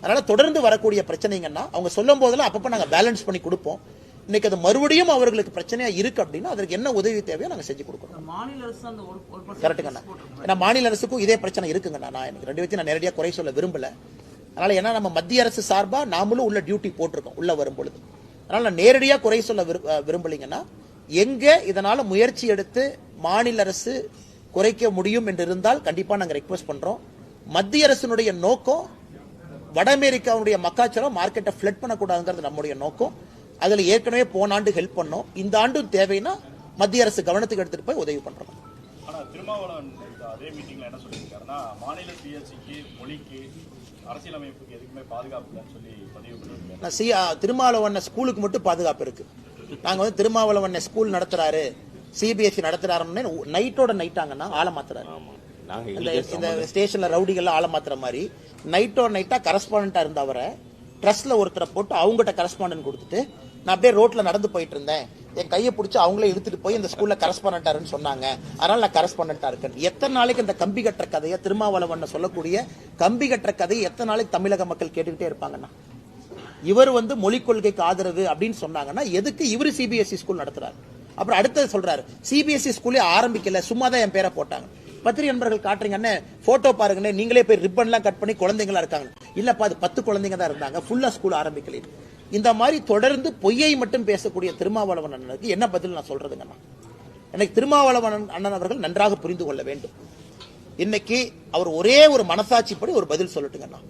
அதனால தொடர்ந்து வரக்கூடிய பிரச்சனைங்கன்னா அவங்க சொல்லும் போதெல்லாம் அப்பப்ப நாங்க பேலன்ஸ் பண்ணி கொடுப்போம். இன்னைக்கு அது மறுபடியும் அவர்களுக்கு பிரச்சனையா இருக்கு அப்படின்னா அதற்கு என்ன உதவி தேவையோ நாங்க செஞ்சு கொடுக்கணும். கரெக்டுங்கண்ணா. ஏன்னா மாநில அரசுக்கும் இதே பிரச்சனை இருக்குங்கண்ணா. நான் எனக்கு 2 பேர்த்தையும் நான் நேரடியாக குறை சொல்ல விரும்பல. அதனால ஏன்னா நம்ம மத்திய அரசு சார்பா நாமளும் உள்ள டியூட்டி போட்டிருக்கோம் உள்ள வரும் பொழுது. அதனால நான் நேரடியாக குறை சொல்ல விரும்பலைங்கன்னா, எங்க இதனால முயற்சி எடுத்து மாநில அரசு குறைக்க முடியும் என்று இருந்தால் கண்டிப்பா நாங்க ரெக்வெஸ்ட் பண்றோம். மத்திய அரசினுடைய நோக்கம் வட அமெரிக்காவுடைய மக்காச்சோளம் மார்க்கெட்டை ஃபிளட் பண்ணக்கூடாதுங்கிறது நம்முடைய நோக்கம். அதுல ஏற்கனவே போன ஆண்டு ஹெல்ப் பண்ணோம். இந்த ஆண்டும் தேவைன்னா மத்திய அரசு கவனத்துக்கு எடுத்துட்டு போய் உதவி பண்றோம். ஆனா திருமாவளவன் அதே மீட்டிங்ல என்ன சொல்லியிருக்காருன்னா, மாநில சுயாட்சிக்கு, மொழிக்கு, அரசியலமைப்புக்கு எதுக்குமே பாதுகாப்பு இல்லைன்னு சொல்லி பதிவு பண்ணிருக்காரு. திருமாவளவன் ஸ்கூலுக்கு மட்டும் பாதுகாப்பு இருக்கு. நாங்க வந்து திருமாவளவன் ஸ்கூல் நடத்துறாரு, சிபிஎஸ்சி நடத்துறாருன்னு நைட்டோட நைட்டாங்கன்னா ஆளை மாத்துறாரு. இந்த ஸ்டேஷன்ல ரவுடிகள்லாம் ஆளை மாத்துற மாதிரி நைட்டோட நைட்டா கரஸ்பாண்டா இருந்தவரை ட்ரஸ்ட்ல ஒருத்தரை போட்டு அவங்ககிட்ட கரஸ்பாண்டன்ட் கொடுத்துட்டு, நான் அப்படியே ரோட்ல நடந்து போயிட்டு இருந்தேன், என் கையை பிடிச்சி அவங்களே இழுத்துட்டு போய் இந்த ஸ்கூல்ல கரஸ்பாண்டன்டாருன்னு சொன்னாங்க, அதனால நான் கரஸ்பாண்டன்டா இருக்கேன். எத்தனை நாளைக்கு இந்த கம்பி கட்டுற கதையை, திருமாவளவன் சொல்லக்கூடிய கம்பி கட்டுற கதையை எத்தனை நாளைக்கு தமிழக மக்கள் கேட்டுக்கிட்டே இருப்பாங்கன்னா? இவர் வந்து மொழிக் கொள்கைக்கு ஆதரவு அப்படின்னு சொன்னாங்கன்னா எதுக்கு இவர் சிபிஎஸ்இ ஸ்கூல் நடத்துறாரு? அப்புறம் அடுத்தது சொல்றாரு சிபிஎஸ்இ ஸ்கூலே ஆரம்பிக்கல, சும்மா தான் என் பேரை போட்டாங்க. பத்திரிகை நண்பர்கள் காட்டுறீங்கன்னு போட்டோ பாருங்க, நீங்களே போய் ரிப்பன்லாம் கட் பண்ணி குழந்தைங்களா இருக்காங்க. இல்லப்பா அது 10 குழந்தைங்க தான் இருந்தாங்க, ஃபுல்லா ஸ்கூல் ஆரம்பிக்கல. இந்த மாதிரி தொடர்ந்து பொய்யை மட்டும் பேசக்கூடிய திருமாவளவன் அண்ணனுக்கு என்ன பதில் நான் சொல்றதுங்கண்ணா? எனக்கு திருமாவளவன் அண்ணன் அவர்கள் நன்றாக புரிந்து கொள்ள வேண்டும். இன்னைக்கு அவர் ஒரே ஒரு மனசாட்சிப்படி ஒரு பதில் சொல்லட்டுங்கண்ணா.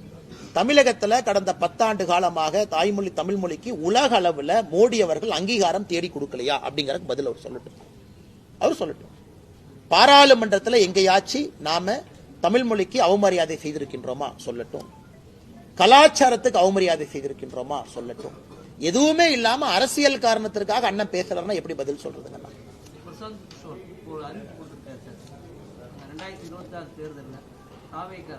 தமிழகத்துல கடந்த 10 ஆண்டு காலமாக தாய்மொழி தமிழ் மொழிக்கு உலக அளவுல மோடி அவர்கள் அங்கீகாரம் தேடி கொடுக்கலையா அப்படிங்கிற பதில் அவர் சொல்லட்டும். அவர் சொல்லட்டும். பாராளுமன்றத்தில் எங்கேயாச்சும் நாம தமிழ் மொழிக்கு அவமரியாதை செய்திருக்கின்றோமா சொல்லட்டும். கலாச்சாரத்துக்கு அவமரியாதை செய்திருக்கின்றோமா சொல்லட்டும். எதுவுமே இல்லாம அரசியல் காரணத்திற்காக அண்ணன் பேசுறாருன்னா எப்படி பதில் சொல்றதுங்க? பிரசாந்த் கிஷோர் ஒரு அறிவிப்பு கொடுத்திருக்காரு சார். 2026 தேர்தலில்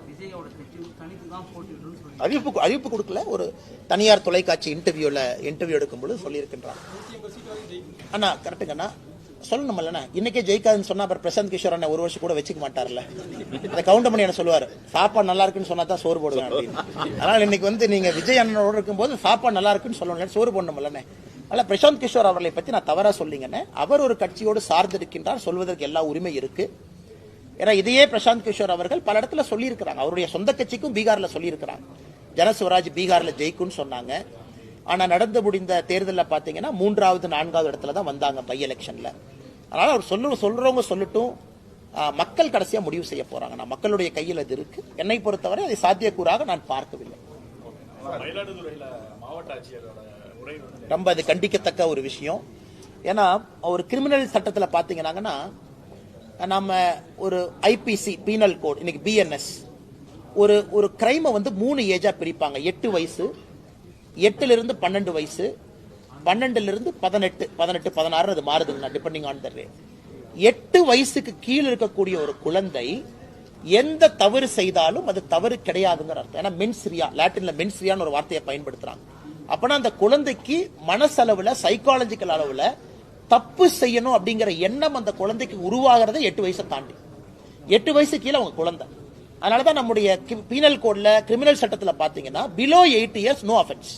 விஜயோட கட்சி தனித்து தான் போட்டியிடும் சொல்லி அறிவிப்பு கொடுக்கல. ஒரு தனியார் தொலைக்காட்சி இன்டர்வியூ எடுக்கும்போது சொல்லியிருக்கின்றார். அண்ணா கரெக்டுங்கண்ணா, சொல்லணும்ல. இன்னைக்கே ஜெயிக்காதுன்னு சொன்னா அப்புறம் பிரசாந்த் கிஷோர் அண்ணன் ஒரு வருஷம் கூட வச்சுக்க மாட்டார்ல. இந்த கவுண்டர் பண்ணி என்ன சொல்லுவாரு, சாப்பாடு நல்லா இருக்குன்னு சொன்னா தான் சோறு போடுவேன் அப்படின்னு. அதனால இன்னைக்கு வந்து நீங்க விஜய் அண்ணனோட இருக்கும்போது சாப்பாடு நல்லா இருக்குன்னு சொல்லணும், சோறு போடணும்லண்ணே. அதனால பிரசாந்த் கிஷோர் அவர்களை பத்தி நான் தவறா சொல்லிங்கண்ணே. அவர் ஒரு கட்சியோடு சார்ந்திருக்கின்றார், சொல்வதற்கு எல்லா உரிமை இருக்கு. ஏன்னா இதையே பிரசாந்த் கிஷோர் அவர்கள் பல இடத்துல சொல்லியிருக்கிறாங்க. அவருடைய சொந்த கட்சிக்கும் பீகார்ல சொல்லியிருக்கிறாங்க, ஜனசுவராஜ் பீகார்ல ஜெயிக்கும்னு சொன்னாங்க. ஆனா நடந்து முடிந்த தேர்தலில் பாத்தீங்கன்னா 3வது 4வது இடத்துல தான் வந்தாங்க பை எலெக்ஷன்ல. அதனால அவர் சொல்றவங்க சொல்லட்டும், மக்கள் கடைசியா முடிவு செய்ய போறாங்க. நான் மக்களுடைய கையில் அது இருக்கு. என்னை பொறுத்தவரை அதை சாத்தியக்கூறாக நான் பார்க்கவில்லை. ரொம்ப அது கண்டிக்கத்தக்க ஒரு விஷயம். ஏன்னா ஒரு கிரிமினல் சட்டத்துல பாத்தீங்கன்னா நம்ம ஒரு ஐபிசி பீனல் கோட் இன்னைக்கு பிஎன்எஸ் ஒரு கிரைமை வந்து 3 ஏஜா பிரிப்பாங்க. 8 வயசு, 8ல இருந்து 12 வயசு, 12ல இருந்து 18, 16 அது மாறுதுங்க டிபெண்டிங் ஆன் த ரேட். 8 வயசுக்கு கீழே இருக்கக்கூடிய ஒரு குழந்தை எந்த தவறு செய்தாலும் அது தவறு கிடையாதுங்கிற அர்த்தம். ஏன்னா மென்ஸ்ரியா, லாட்டின்ல மென்ஸ்ரியான்னு ஒரு வார்த்தையை பயன்படுத்துறாங்க. அப்பனா அந்த குழந்தைக்கு மனசளவுல சைக்காலஜிக்கல் அளவுல தப்பு செய்யணும் அப்படிங்கிற எண்ணம் அந்த குழந்தைக்கு உருவாகிறத 8 வயசை தாண்டி. 8 வயசு கீழே அவங்க குழந்தை. அதனாலதான் நம்முடைய பீனல் கோட்ல கிரிமினல் சட்டத்துல பாத்தீங்கன்னா பிலோ 8 இயர்ஸ் நோ அஃபென்ஸ்.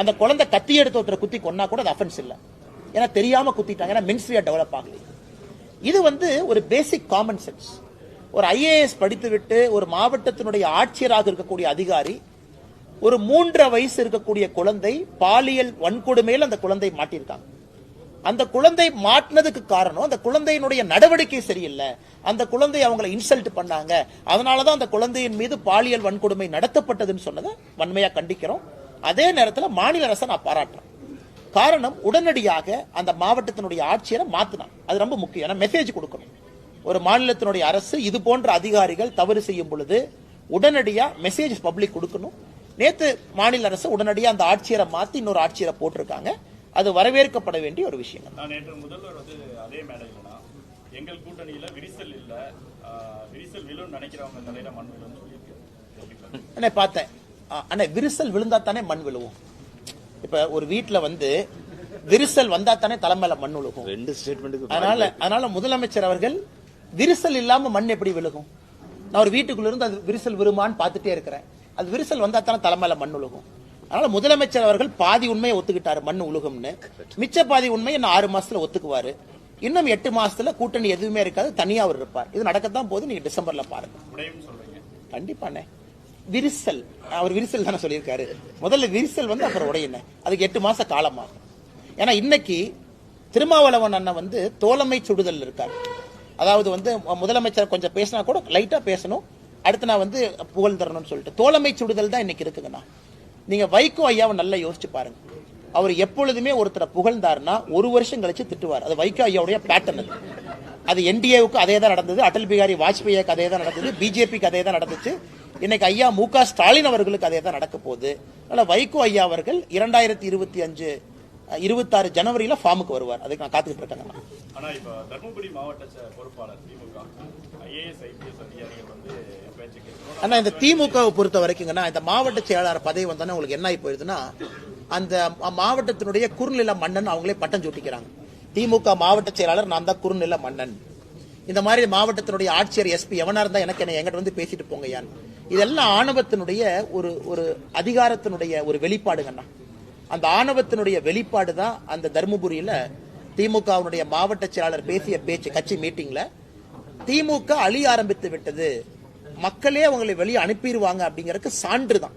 அந்த குழந்தை கத்தி எடுத்து ஒருத்தரை குத்தி கொன்னா கூட அது அஃபென்ஸ் இல்ல, ஏன்னா தெரியாம குத்திட்டாங்க, ஏன்னா மென்ஸ்ரியா டெவலப் ஆகல. இது வந்து ஒரு பேசிக் காமன் சென்ஸ். ஒரு ஐஏஎஸ் படித்து விட்டு ஒரு மாவட்டத்தினுடைய ஆட்சியராக இருக்கக்கூடிய அதிகாரி ஒரு 3.5 வயசு இருக்கக்கூடிய குழந்தை பாலியல் வன்கொடுமையில் அந்த குழந்தை மாட்டியிருக்காங்க. அந்த குழந்தை மாட்டினதுக்கு காரணம் அந்த குழந்தையினுடைய நடவடிக்கை சரியில்லை, அந்த குழந்தை அவங்களை இன்சல்ட் பண்ணாங்க, அதனாலதான் அந்த குழந்தையின் மீது பாலியல் வன்கொடுமை நடத்தப்பட்டதுன்னு சொன்னதை வன்மையா கண்டிக்கிறோம். அதே நேரத்தில் மாநில அரசை நான் பாராட்டுறேன். காரணம் உடனடியாக அந்த மாவட்டத்தினுடைய ஆட்சியரை மாத்தினாங்க. அது ரொம்ப முக்கியம். மெசேஜ் கொடுக்கணும். ஒரு மாநிலத்தினுடைய அரசு இது போன்ற அதிகாரிகள் தவறு செய்யும் பொழுது உடனடியா மெசேஜ் பப்ளிக் கொடுக்கணும். நேத்து மாநில அரசு உடனடியா அந்த ஆட்சியரை மாத்தி இன்னொரு ஆட்சியரை போட்டிருக்காங்க. அது வரவேற்கப்பட வேண்டிய ஒரு விஷயம். நான் நேற்று முதல்வர் வந்து அதே மேடையிலனா எங்கள் கூட்டணியில விரிசல் இல்ல, விரிசல் விழுன்னு நினைக்கிறவங்க தலையில மண் விழுன்னு சொல்லியிருக்கேன். பார்த்தேன் அண்ணே, விரிசல் விழுந்தா தானே மண் விழுவும். இப்ப ஒரு வீட்டுல வந்து விரிசல் வந்தா தானே தலைமையில மண் விழுகும். அதனால முதலமைச்சர் அவர்கள் விரிசல் இல்லாம மண் எப்படி விழுகும்? நான் ஒரு வீட்டுக்குள்ள இருந்து அது விரிசல் விழுமான்னு பார்த்துட்டே இருக்கிறேன். அது விரிசல் வந்தா தானே தலைமையில மண் விழுகும். அதனால முதலமைச்சர் அவர்கள் பாதி உண்மையை ஒத்துக்கிட்டாரு மண் உலகம்னு. மிச்ச பாதி உண்மையை 6 மாசத்துல ஒத்துக்குவாரு. இன்னும் 8 மாசத்துல கூட்டணி எதுவுமே இருக்காது, தனியா அவர் இருப்பார். இது நடக்கத்தான் போது, நீங்க டிசம்பர்ல பாருங்க. கண்டிப்பாண்ணே. விரிசல் அவர் விரிசல் தானே சொல்லியிருக்காரு. முதல்ல விரிசல் வந்து அப்புறம் உடையின, அதுக்கு 8 மாச காலமாகும். ஏன்னா இன்னைக்கு திருமாவளவன் அண்ணன் வந்து தோழமை சுடுதல் இருக்காரு. அதாவது வந்து முதலமைச்சர் கொஞ்சம் பேசினா கூட லைட்டா பேசணும், அடுத்து நான் வந்து புகழ் தரணும்னு சொல்லிட்டு தோழமை சுடுதல் தான் இன்னைக்கு இருக்குங்கண்ணா. நீங்க வைகோ ஐயாவை நல்லா யோசிச்சு பாருங்க. அவர் எப்பொழுதுமே ஒருத்தரை புகழ்ந்தாருன்னா ஒரு வருஷம் கழிச்சு திட்டுவார். அது வைகோ ஐயாவுடைய பேட்டர்ன். அது என்டிஏவுக்கு அதே தான் நடந்தது, அடல் பிகாரி வாஜ்பேயிக்கு அதே தான் நடந்தது, பிஜேபிக்கு அதே தான் நடந்துச்சு, இன்னைக்கு ஐயா மு.க. ஸ்டாலின் அவர்களுக்கு அதே தான் நடக்க போகுது. அதனால வைகோ ஐயா அவர்கள் 2025-26 ஜனவரியில ஃபார்முக்கு வருவார். அதுக்கு நான் காத்துக்கிட்டு இருக்கேன். ஆனா இப்ப தர்மபுரி மாவட்ட பொறுப்பாளர் திமுக IAS IPS அதிகாரிகள் வந்து பேச்சுக்கு ஆனா இந்த திமுகவை பொறுத்த வரைக்குங்கன்னா இந்த மாவட்ட செயலாளர் பதவி வந்தோன்னா உங்களுக்கு என்ன ஆகி போயிருதுன்னா அந்த மாவட்டத்தினுடைய குறுநில மன்னன் அவங்களே பட்டம் சூட்டிக்கிறாங்க. திமுக மாவட்ட செயலாளர் நான் தான் குறுநில மன்னன். இந்த மாதிரி மாவட்டத்தினுடைய ஆட்சியர் எஸ்பி எவனா இருந்தா எனக்கு என்ன எங்கிட்ட வந்து பேசிட்டு போங்க யான். இதெல்லாம் ஆணவத்தினுடைய ஒரு அதிகாரத்தினுடைய ஒரு வெளிப்பாடுங்கண்ணா. அந்த ஆணவத்தினுடைய வெளிப்பாடு தான் அந்த தர்மபுரியில திமுகவுடைய மாவட்ட செயலாளர் பேசிய பேச்சு கட்சி மீட்டிங்ல திமுக அழிய ஆரம்பித்து விட்டது, மக்களே அவங்களை வெளியே அனுப்பிடுவாங்க அப்படிங்கறதுக்கு சான்று தான்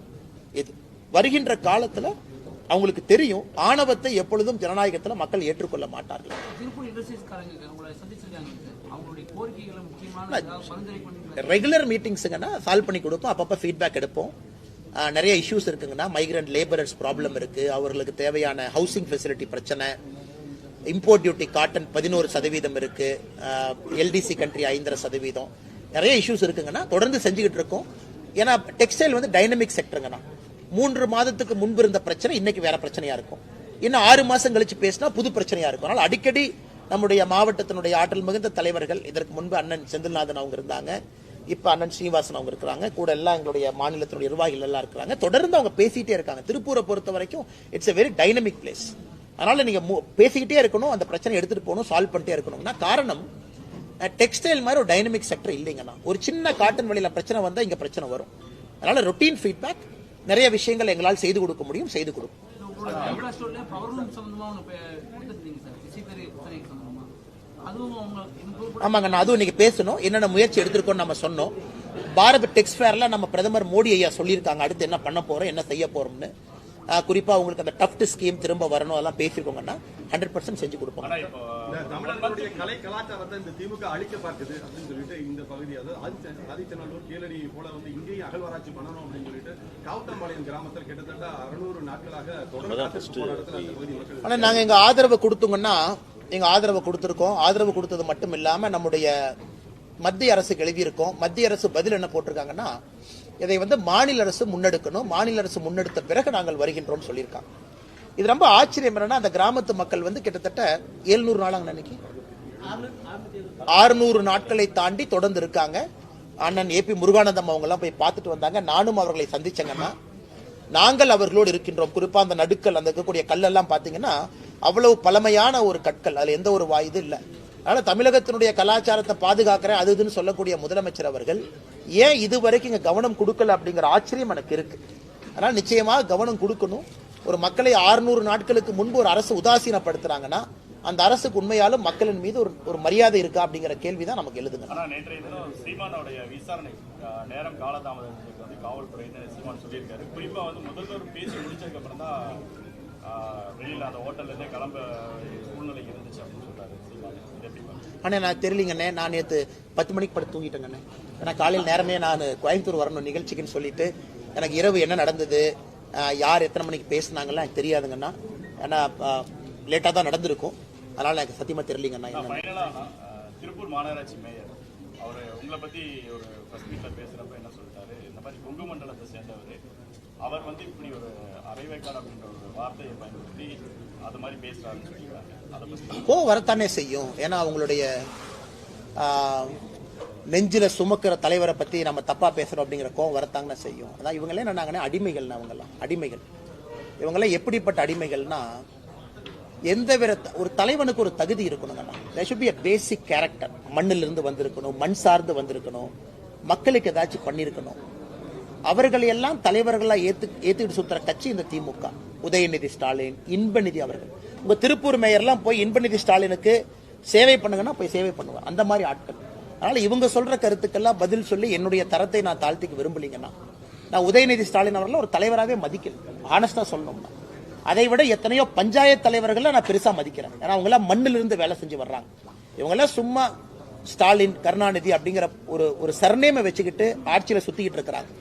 இது. வருகின்ற காலத்துல அவங்களுக்கு தெரியும் ஆணவத்தை எப்பொழுதும் ஜனநாயகத்துல மக்கள் ஏற்றுக்கொள்ள மாட்டார்கள். திருப்பூர் இண்டஸ்ட்ரீஸ்காரங்க உங்களை சந்திச்சிருக்காங்க சார். அவங்களுடைய கோரிக்கைகளை முக்கியமான பரிந்துரை பண்ணி ரெகுலர் மீட்டிங்ஸ்ங்கன்னா சால்வ் பண்ணி கொடுப்போம். அப்பப்ப ஃபீட்பேக் எடுப்போம். நிறைய இஷ்யூஸ் இருக்குங்கன்னா மைக்ரண்ட் லேபரர்ஸ் ப்ராப்ளம் இருக்கு, அவர்களுக்கு தேவையான ஹவுசிங் ஃபெசிலிட்டி பிரச்சனை, இம்போர்ட் டியூட்டி காட்டன் 11% இருக்கு, LDC கண்ட்ரி 5%, நிறைய இஷ்யூஸ் இருக்குங்கன்னா தொடர்ந்து செஞ்சுக்கிட்டு இருக்கோம். ஏன்னா டெக்ஸ்டைல் வந்து டைனமிக் செக்டருங்கண்ணா. 3 மாதத்துக்கு முன்பு இருந்த பிரச்சனை இன்னைக்கு வேற பிரச்சனையா இருக்கும், இன்னும் 6 மாசம் கழிச்சு பேசினா புது பிரச்சனையா இருக்கும். அதனால அடிக்கடி நம்முடைய மாவட்டத்தினுடைய ஆற்றல் மிகுந்த தலைவர்கள், இதற்கு முன்பு அண்ணன் செந்தில்நாதன் அவங்க இருந்தாங்க, இப்ப அண்ணன் ஸ்ரீனிவாசன் அவங்க இருக்கிறாங்க, கூட எல்லாம் எங்களுடைய மாநிலத்தினுடைய நிர்வாகிகள் எல்லாம் இருக்கிறாங்க, தொடர்ந்து அவங்க பேசிட்டே இருக்காங்க. திருப்பூரை பொறுத்த வரைக்கும் it's a very dynamic place. அதனால நீங்க பேசிக்கிட்டே இருக்கணும், அந்த பிரச்சனை எடுத்துட்டு போகணும், சால்வ் பண்ணிட்டே இருக்கணும்னா காரணம் டெக்ஸ்டைல் மாதிரி ஒரு டைனமிக் செக்டர் இல்லைங்கண்ணா. ஒரு சின்ன காட்டன் வழியில பிரச்சனை வந்தா இங்க பிரச்சனை வரும். அதனால ரொட்டீன் ஃபீட்பேக் நிறைய விஷயங்கள் எங்களால் செய்து கொடுக்க முடியும், செய்து கொடுக்கும். ஆமாங்கண்ணா, அதுவும் இன்னைக்கு பேசணும், என்னென்ன முயற்சி எடுத்திருக்கோம் நம்ம சொன்னோம். பாரத் டெக்ஸ் ஃபேர்ல நம்ம பிரதமர் மோடி ஐயா சொல்லியிருக்காங்க அடுத்து என்ன பண்ண போறோம், என்ன செய்ய போறோம்னு. குறிப்பா உங்களுக்கு அந்த டஃப்ட் ஸ்கீம் திரும்ப வரணும், அதெல்லாம் பேசிருக்கோங்கன்னா 100% செஞ்சு கொடுப்போம். தமிழர்களுடைய கலை கலாச்சாரத்தை இந்த திமுக அழிக்க பார்க்குது அப்படின்னு சொல்லிட்டு இந்த பகுதி, அதாவது ஆதிச்சநல்லூர் கீழடி போல வந்து இங்கேயும் அகழ்வாராய்ச்சி பண்ணணும் அப்படின்னு சொல்லிட்டு காவுத்தம்பாளையம் கிராமத்தில் கிட்டத்தட்ட 600 நாட்களாக தொடர்ந்து போராட்டத்தில் அந்த பகுதி மக்கள். ஆனா நாங்க எங்க ஆதரவு கொடுத்தோங்கன்னா எங்க ஆதரவு கொடுத்திருக்கோம். ஆதரவு கொடுத்தது மட்டும் இல்லாம நம்முடைய மத்திய அரசுக்கு எழுதியிருக்கோம். மத்திய அரசு பதில் என்ன போட்டிருக்காங்கன்னா இதை வந்து மாநில அரசு முன்னெடுக்கணும், மாநில அரசு முன்னெடுத்த பிறகு நாங்கள் வருகின்றோம் சொல்லியிருக்காங்க. இது ரொம்ப ஆச்சரியம் என்னன்னா அந்த கிராமத்து மக்கள் வந்து கிட்டத்தட்ட 700 நாளாங்க அன்னைக்கு 600 நாட்களை தாண்டி தொடர்ந்து இருக்காங்க. அண்ணன் AP முருகானந்தம் அவங்க எல்லாம் போய் பார்த்துட்டு வந்தாங்க. நானும் அவர்களை சந்திச்சேங்கன்னா நாங்கள் அவர்களோடு இருக்கின்றோம். குறிப்பா அந்த நடுக்கல், அந்த இருக்கக்கூடிய கல்லெல்லாம் பாத்தீங்கன்னா அவ்வளவு பழமையான ஒரு கற்கள், அதுல எந்த ஒரு இது இல்லை. அதனால தமிழகத்தினுடைய கலாச்சாரத்தை பாதுகாக்கிறேன் அது இதுன்னு சொல்லக்கூடிய முதலமைச்சர் அவர்கள் ஏன் இதுவரைக்கும் இங்க கவனம் கொடுக்கல அப்படிங்கிற ஆச்சரியம் எனக்கு இருக்கு. அதனால நிச்சயமாக கவனம் கொடுக்கணும். ஒரு மக்களை 600 நாட்களுக்கு முன்பு ஒரு அரசு உதாசீனப்படுத்துறாங்கன்னா அந்த அரசுக்கு உண்மையாலும் மக்களின் மீது ஒரு மரியாதை இருக்கா அப்படிங்கிற கேள்விதான் நமக்கு எழுதுங்க. ஆனா நேற்றைய தினம் சீமானுடைய விசாரணை நேரம் காலதாமதத்துக்கு வந்து காவல்துறையினர் சீமான் சொல்லியிருக்காரு. குறிப்பா வந்து முதல்வர் பேசி முடிச்சதுக்கு அப்புறம் தான் வெளியில அந்த ஹோட்டல்ல இருந்தே கிளம்ப சூழ்நிலை இருந்துச்சு அப்படின்னு சொல்றாரு சீமான். அண்ணே நான் தெரியலங்கண்ணே, நான் நேற்று 10 மணிக்கு படுத்து தூங்கிட்டேங்கண்ணே. ஏன்னா காலையில் நேரமே நான் கோயம்புத்தூர் வரணும் நிகழ்ச்சிக்குன்னு சொல்லிட்டு எனக்கு இரவு என்ன நடந்தது, யார் எத்தனை மணிக்கு பேசினாங்கலாம் எனக்கு தெரியாதுங்கண்ணா. ஏன்னா லேட்டாக தான் நடந்திருக்கும், அதனால எனக்கு சத்தியமா தெரியலங்கண்ணா. திருப்பூர் மாநகராட்சி மேயர் அவர் உங்களை பத்தி ஒரு ஃபர்ஸ்ட் மீட்ல பேசுறப்ப என்ன சொல்லிட்டாரு, இந்த மாதிரி கொங்கு மண்டலத்தை சேர்ந்தவர், அவர் வந்து இப்படி ஒரு அரைவேக்காடு அப்படின்ற ஒரு வார்த்தையை பயன்படுத்தி அது மாதிரி பேசுறாருன்னு சொல்லிக்கிறாங்க. அதை பத்தி வரத்தானே செய்யும். ஏன்னா அவங்களுடைய நெஞ்சில சுமக்கிற தலைவரை பத்தி நம்ம தப்பா பேசுறோம் அப்படிங்கிற கோவம் வரத்தாங்கன்னு செய்யும். அதான் இவங்களே என்னன்னா அடிமைகள், அவங்கெல்லாம் அடிமைகள். இவங்கெல்லாம் எப்படிப்பட்ட அடிமைகள்னா எந்த வித ஒரு தலைவனுக்கு ஒரு தகுதி இருக்கணுங்கண்ணா. there should be a basic character. மண்ணிலிருந்து வந்திருக்கணும், மண் சார்ந்து வந்திருக்கணும், மக்களுக்கு ஏதாச்சும் பண்ணிருக்கணும். அவர்களை எல்லாம் தலைவர்களா ஏத்துக்கிட்டு சுத்துற கட்சி இந்த திமுக. உதயநிதி ஸ்டாலின், இன்பநிதி அவர்கள். உங்க திருப்பூர் மேயர்லாம் போய் இன்பநிதி ஸ்டாலினுக்கு சேவை பண்ணுங்கன்னா போய் சேவை பண்ணுவார், அந்த மாதிரி ஆட்கள். அதனால இவங்க சொல்ற கருத்துக்கெல்லாம் பதில் சொல்லி என்னுடைய தரத்தை நான் தாழ்த்திக்க விரும்பலீங்கன்னா நான் உதயநிதி ஸ்டாலின் அவர்கள் ஒரு தலைவராகவே மதிக்கல. ஆனஸ்டா சொல்லணும்னா அதை விட எத்தனையோ பஞ்சாயத்து தலைவர்களை நான் பெருசா மதிக்கிறேன். ஏன்னா அவங்க எல்லாம் மண்ணிலிருந்து வேலை செஞ்சு வர்றாங்க. இவங்க எல்லாம் சும்மா ஸ்டாலின், கருணாநிதி அப்படிங்கிற ஒரு சர்நேமை வச்சுக்கிட்டு ஆட்சியில சுத்திக்கிட்டு இருக்கிறாங்க.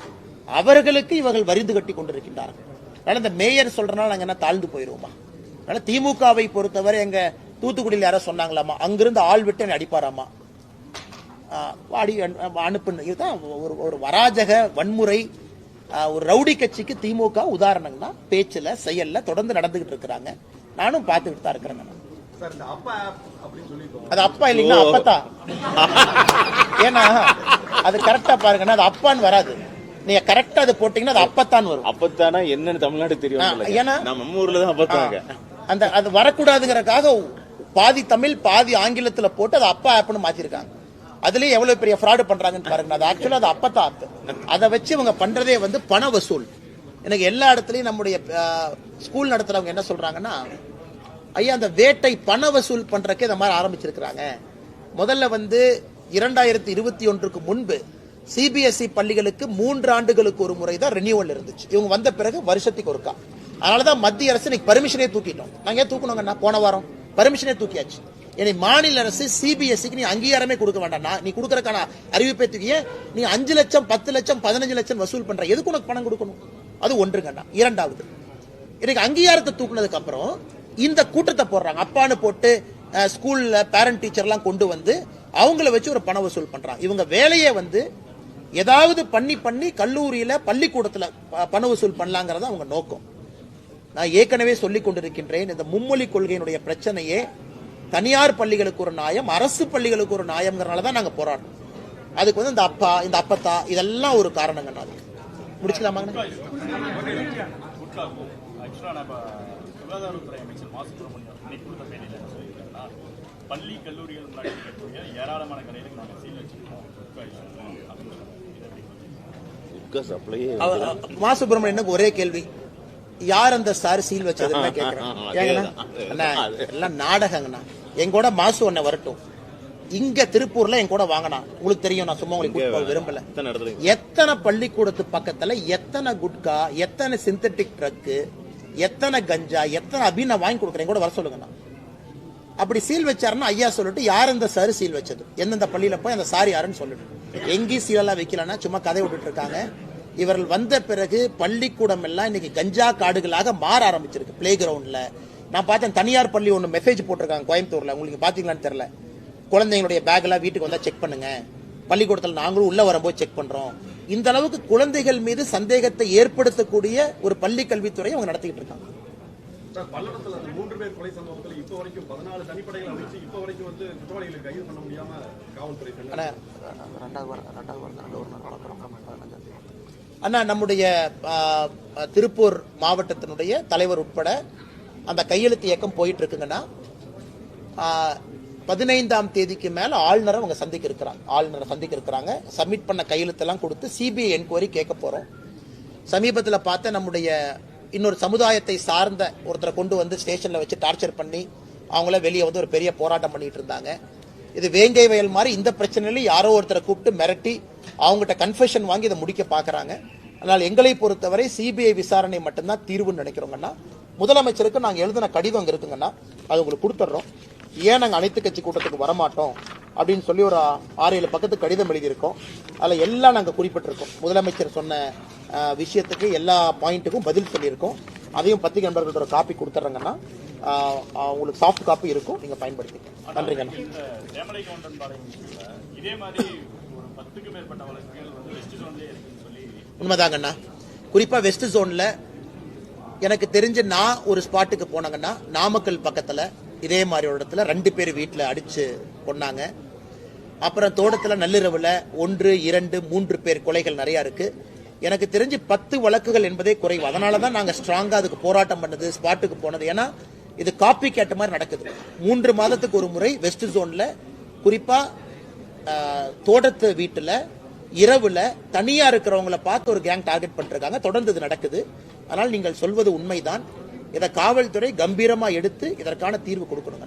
அவர்களுக்கு இவர்கள் வரிந்து கட்டி கொண்டிருக்கின்றார்கள். அதனால இந்த மேயர் சொல்றதுனால நாங்க என்ன தாழ்ந்து போயிருவோமா? அதனால திமுகவை பொறுத்தவரை எங்க தூத்துக்குடியில் யாரோ சொன்னாங்களாமா, அங்கிருந்து ஆள் விட்டு என்னை அடிப்பாராமா, அனுப்புன்னு. இதுதான் ஒரு வராஜக வன்முறை, ஒரு ரவுடி கட்சிக்கு திமுக உதாரணம்னா பேச்சுல செயல்ல தொடர்ந்து நடந்துகிட்டு இருக்கிறாங்க. நானும் பார்த்துக்கிட்டு தான் இருக்கிறேன். அது அப்பா இல்லைங்களா, அப்பத்தா. ஏன்னா அது கரெக்டா பாருங்கன்னா அது அப்பான்னு வராது, நீங்க கரெக்டா அது போட்டீங்கன்னா அது அப்பத்தான் வரும். அப்பத்தானா என்னன்னு தமிழ்நாடு தெரியும். ஏன்னா நம்ம ஊர்ல தான் அப்பத்தாங்க. அந்த அது வரக்கூடாதுங்கிறதுக்காக பாதி தமிழ் பாதி ஆங்கிலத்துல போட்டு அது அப்பா ஆப்னு மாத்திருக்காங்க. அதுலயே எவ்வளவு பெரிய ஃப்ராடு பண்றாங்கன்னு பாருங்க. அது ஆக்சுவலா அது அப்பத்தான் ஆப். அதை வச்சு இவங்க பண்றதே வந்து பண வசூல். எனக்கு எல்லா இடத்துலயும் நம்முடைய ஸ்கூல் நடத்துறவங்க என்ன சொல்றாங்கன்னா, ஐயா அந்த வேட்டை பண வசூல் பண்றதுக்கு இந்த மாதிரி ஆரம்பிச்சிருக்கிறாங்க. முதல்ல வந்து 2021க்கு முன்பு சிபிஎஸ்இ பள்ளிகளுக்கு 3 ஆண்டுகளுக்கு ஒரு முறை தான் ரெனியூவல் இருந்துச்சு. இவங்க வந்த பிறகு வருஷத்துக்கு ஒருக்கா. அதனாலதான் மத்திய அரசு இன்னைக்கு பர்மிஷனே தூக்கிட்டோம். நாங்க ஏன் தூக்கணுங்கன்னா போன வாரம் பர்மிஷனே தூக்கியாச்சு. இனி மாநில அரசு சிபிஎஸ்இக்கு நீ அங்கீகாரமே கொடுக்க வேண்டாம், நீ கொடுக்கறதுக்கான அறிவிப்பை தூக்கிய நீ 5 லட்சம் 10 லட்சம் 15 லட்சம் வசூல் பண்ற, எதுக்கு உனக்கு பணம் கொடுக்கணும்? அது ஒன்றுங்கண்ணா. இரண்டாவது, இன்னைக்கு அங்கீகாரத்தை தூக்குனதுக்கு அப்புறம் இந்த கூட்டத்தை போடுறாங்க. அப்பான்னு போட்டு ஸ்கூல்ல பேரண்ட் டீச்சர் எல்லாம் கொண்டு வந்து அவங்கள வச்சு ஒரு பண வசூல் பண்றாங்க. இவங்க வேலையை வந்து ஏதாவது பண்ணி கல்லூரியில பள்ளிக்கூடத்துல பண வசூல் பண்ணலாங்கிறத அவங்க நோக்கம். நான் ஏற்கனவே சொல்லிக் கொண்டிருக்கின்றேன், இந்த மும்மொழி கொள்கையினுடைய பிரச்சனையே தனியார் பள்ளிகளுக்கு ஒரு நியாயம், அரசு பள்ளிகளுக்கு ஒரு நியாயம்ங்கிறனாலதான் நாங்க போராடுறோம். அதுக்கு வந்து இந்த அப்பா இந்த அப்பத்தா இதெல்லாம் ஒரு காரணங்க. முடிச்சுக்கலாமா? சுகாதாரத்துறை அமைச்சர் மா சுப்பிரமணியம் இன்னைக்கு கொடுத்த பேட்டியில் என்ன சொல்லியிருக்காங்கன்னா, பள்ளி கல்லூரிகள் முன்னாடி இருக்கக்கூடிய ஏராளமான கடைகளுக்கு நாங்கள் சீல் வச்சிருக்கோம். மா சுப்பிரமணியனுக்கு ஒரே கேள்வி, யார் அந்த சார் சீல் வச்சதுன்னு கேட்கிறேன். எல்லாம் நாடகங்கண்ணா. எங்கூட மாசு ஒன்ன வரட்டும், இங்க திருப்பூர்ல என் கூட வாங்கினா உங்களுக்கு தெரியும். நான் சும்மா உங்களுக்கு விரும்பல. எத்தனை பள்ளிக்கூடத்து பக்கத்துல எத்தனை குட்கா, எத்தனை சிந்தட்டிக் ட்ரக்கு, எத்தனை கஞ்சா, எத்தனை அபின் வாங்கி கொடுக்குறேன், கூட வர சொல்லுங்கண்ணா. அப்படி சீல் வச்சாருன்னா ஐயா சொல்லிட்டு யார் இந்த சார் சீல் வச்சது, எந்தெந்த பள்ளியில போய் அந்த சார் யாருன்னு சொல்லிட்டு. எங்கேயும் சீலெல்லாம் வைக்கலன்னா சும்மா கதை விட்டுட்டு இருக்காங்க. இவர்கள் வந்த பிறகு பள்ளிக்கூடம் எல்லாம் இன்னைக்கு கஞ்சா காடுகளாக மாற ஆரம்பிச்சிருக்கு. பிளே கிரவுண்ட்ல நான் பார்த்தேன், தனியார் பள்ளி ஒன்று மெசேஜ் போட்டிருக்காங்க கோயம்புத்தூர்ல, உங்களுக்கு பாத்தீங்களான்னு தெரியல. குழந்தைங்களுடைய பேக் எல்லாம் வீட்டுக்கு வந்தா செக் பண்ணுங்க, பள்ளிக்கூடத்தில் நாங்களும் உள்ள வரும்போது செக் பண்றோம். இந்த அளவுக்கு குழந்தைகள் மீது சந்தேகத்தை ஏற்படுத்தக்கூடிய ஒரு பள்ளி கல்வித்துறையை அவங்க நடத்திக்கிட்டு இருக்காங்க. பல்லடத்துல 3 பேர் கொலை சம்பவத்தில் இப்ப வரைக்கும் 14 தனிப்படைகள் அமைச்சு இப்ப வரைக்கும் வந்து குற்றவாளிகளை கைது பண்ண முடியாம காவல்துறை. அண்ணா, நம்முடைய திருப்பூர் மாவட்டத்தினுடைய தலைவர் உட்பட அந்த கையெழுத்து இயக்கம் போயிட்டு இருக்குங்கன்னா, 15ஆம் தேதிக்கு மேல ஆளுநரை அவங்க சந்திக்க இருக்கிறாங்க. சப்மிட் பண்ண கையெழுத்தெல்லாம் கொடுத்து சிபிஐ என்கொயரி கேட்க போறோம். சமீபத்தில் பார்த்த நம்முடைய இன்னொரு சமுதாயத்தை சார்ந்த ஒருத்தரை கொண்டு வந்து ஸ்டேஷன்ல வச்சு டார்ச்சர் பண்ணி அவங்கள வெளியே வந்து ஒரு பெரிய போராட்டம் பண்ணிட்டு இருந்தாங்க. இது வேங்கை வயல் மாதிரி இந்த பிரச்சனையில யாரோ ஒருத்தரை கூப்பிட்டு மிரட்டி அவங்ககிட்ட கன்ஃபெஷன் வாங்கி இதை முடிக்க பாக்குறாங்க. அதனால் எங்களை பொறுத்தவரை சிபிஐ விசாரணை மட்டும்தான் தீர்வுன்னு நினைக்கிறோங்கன்னா. முதலமைச்சருக்கு நாங்கள் எழுதின கடிதம் அங்கே இருக்குங்கன்னா அது உங்களுக்கு கொடுத்துட்றோம். ஏன் நாங்கள் அனைத்து கட்சி கூட்டத்துக்கு வரமாட்டோம் அப்படின்னு சொல்லி ஒரு 6-7 பக்கத்துக்கு கடிதம் எழுதியிருக்கோம். அதில் எல்லாம் நாங்கள் குறிப்பிட்டிருக்கோம். முதலமைச்சர் சொன்ன விஷயத்துக்கு எல்லா பாயிண்ட்டுக்கும் பதில் சொல்லியிருக்கோம். அதையும் பத்திரிகை நண்பர்களோட ஒரு காப்பி கொடுத்துட்றாங்கன்னா உங்களுக்கு சாஃப்ட் காப்பி இருக்கும், நீங்க பயன்படுத்திக்கலாம். நன்றிங்க. உண்மைதாங்கண்ணா. குறிப்பா வெஸ்ட் ஜோன்ல எனக்கு தெரிஞ்ச நான் ஒரு ஸ்பாட்டுக்கு போனாங்கன்னா, நாமக்கல் பக்கத்துல இதே மாதிரி ஒரு இடத்துல 2 பேர் வீட்டில் அடிச்சு கொண்டாங்க. அப்புறம் தோட்டத்தில் நள்ளிரவுல 1, 2, 3 பேர் கொலைகள் நிறைய இருக்கு. எனக்கு தெரிஞ்சு 10 வழக்குகள் என்பதே குறைவு. அதனாலதான் நாங்க ஸ்ட்ராங்கா அதுக்கு போராட்டம் பண்ணது, ஸ்பாட்டுக்கு போனது. ஏன்னா இது காப்பி கேட்ட மாதிரி நடக்குது. 3 மாதத்துக்கு ஒரு முறை வெஸ்ட் ஜோன்ல குறிப்பா தோட்டத்து வீட்டுல இரவுல தனியா இருக்கிறவங்களை பார்த்து ஒரு கேங் டார்கெட் பண்ணிருக்காங்க. தொடர்ந்து இது நடக்குது. ஆனால் நீங்கள் சொல்வது உண்மைதான். இதை காவல்துறை கம்பீரமா எடுத்து இதற்கான தீர்வு கொடுக்கணுங்க.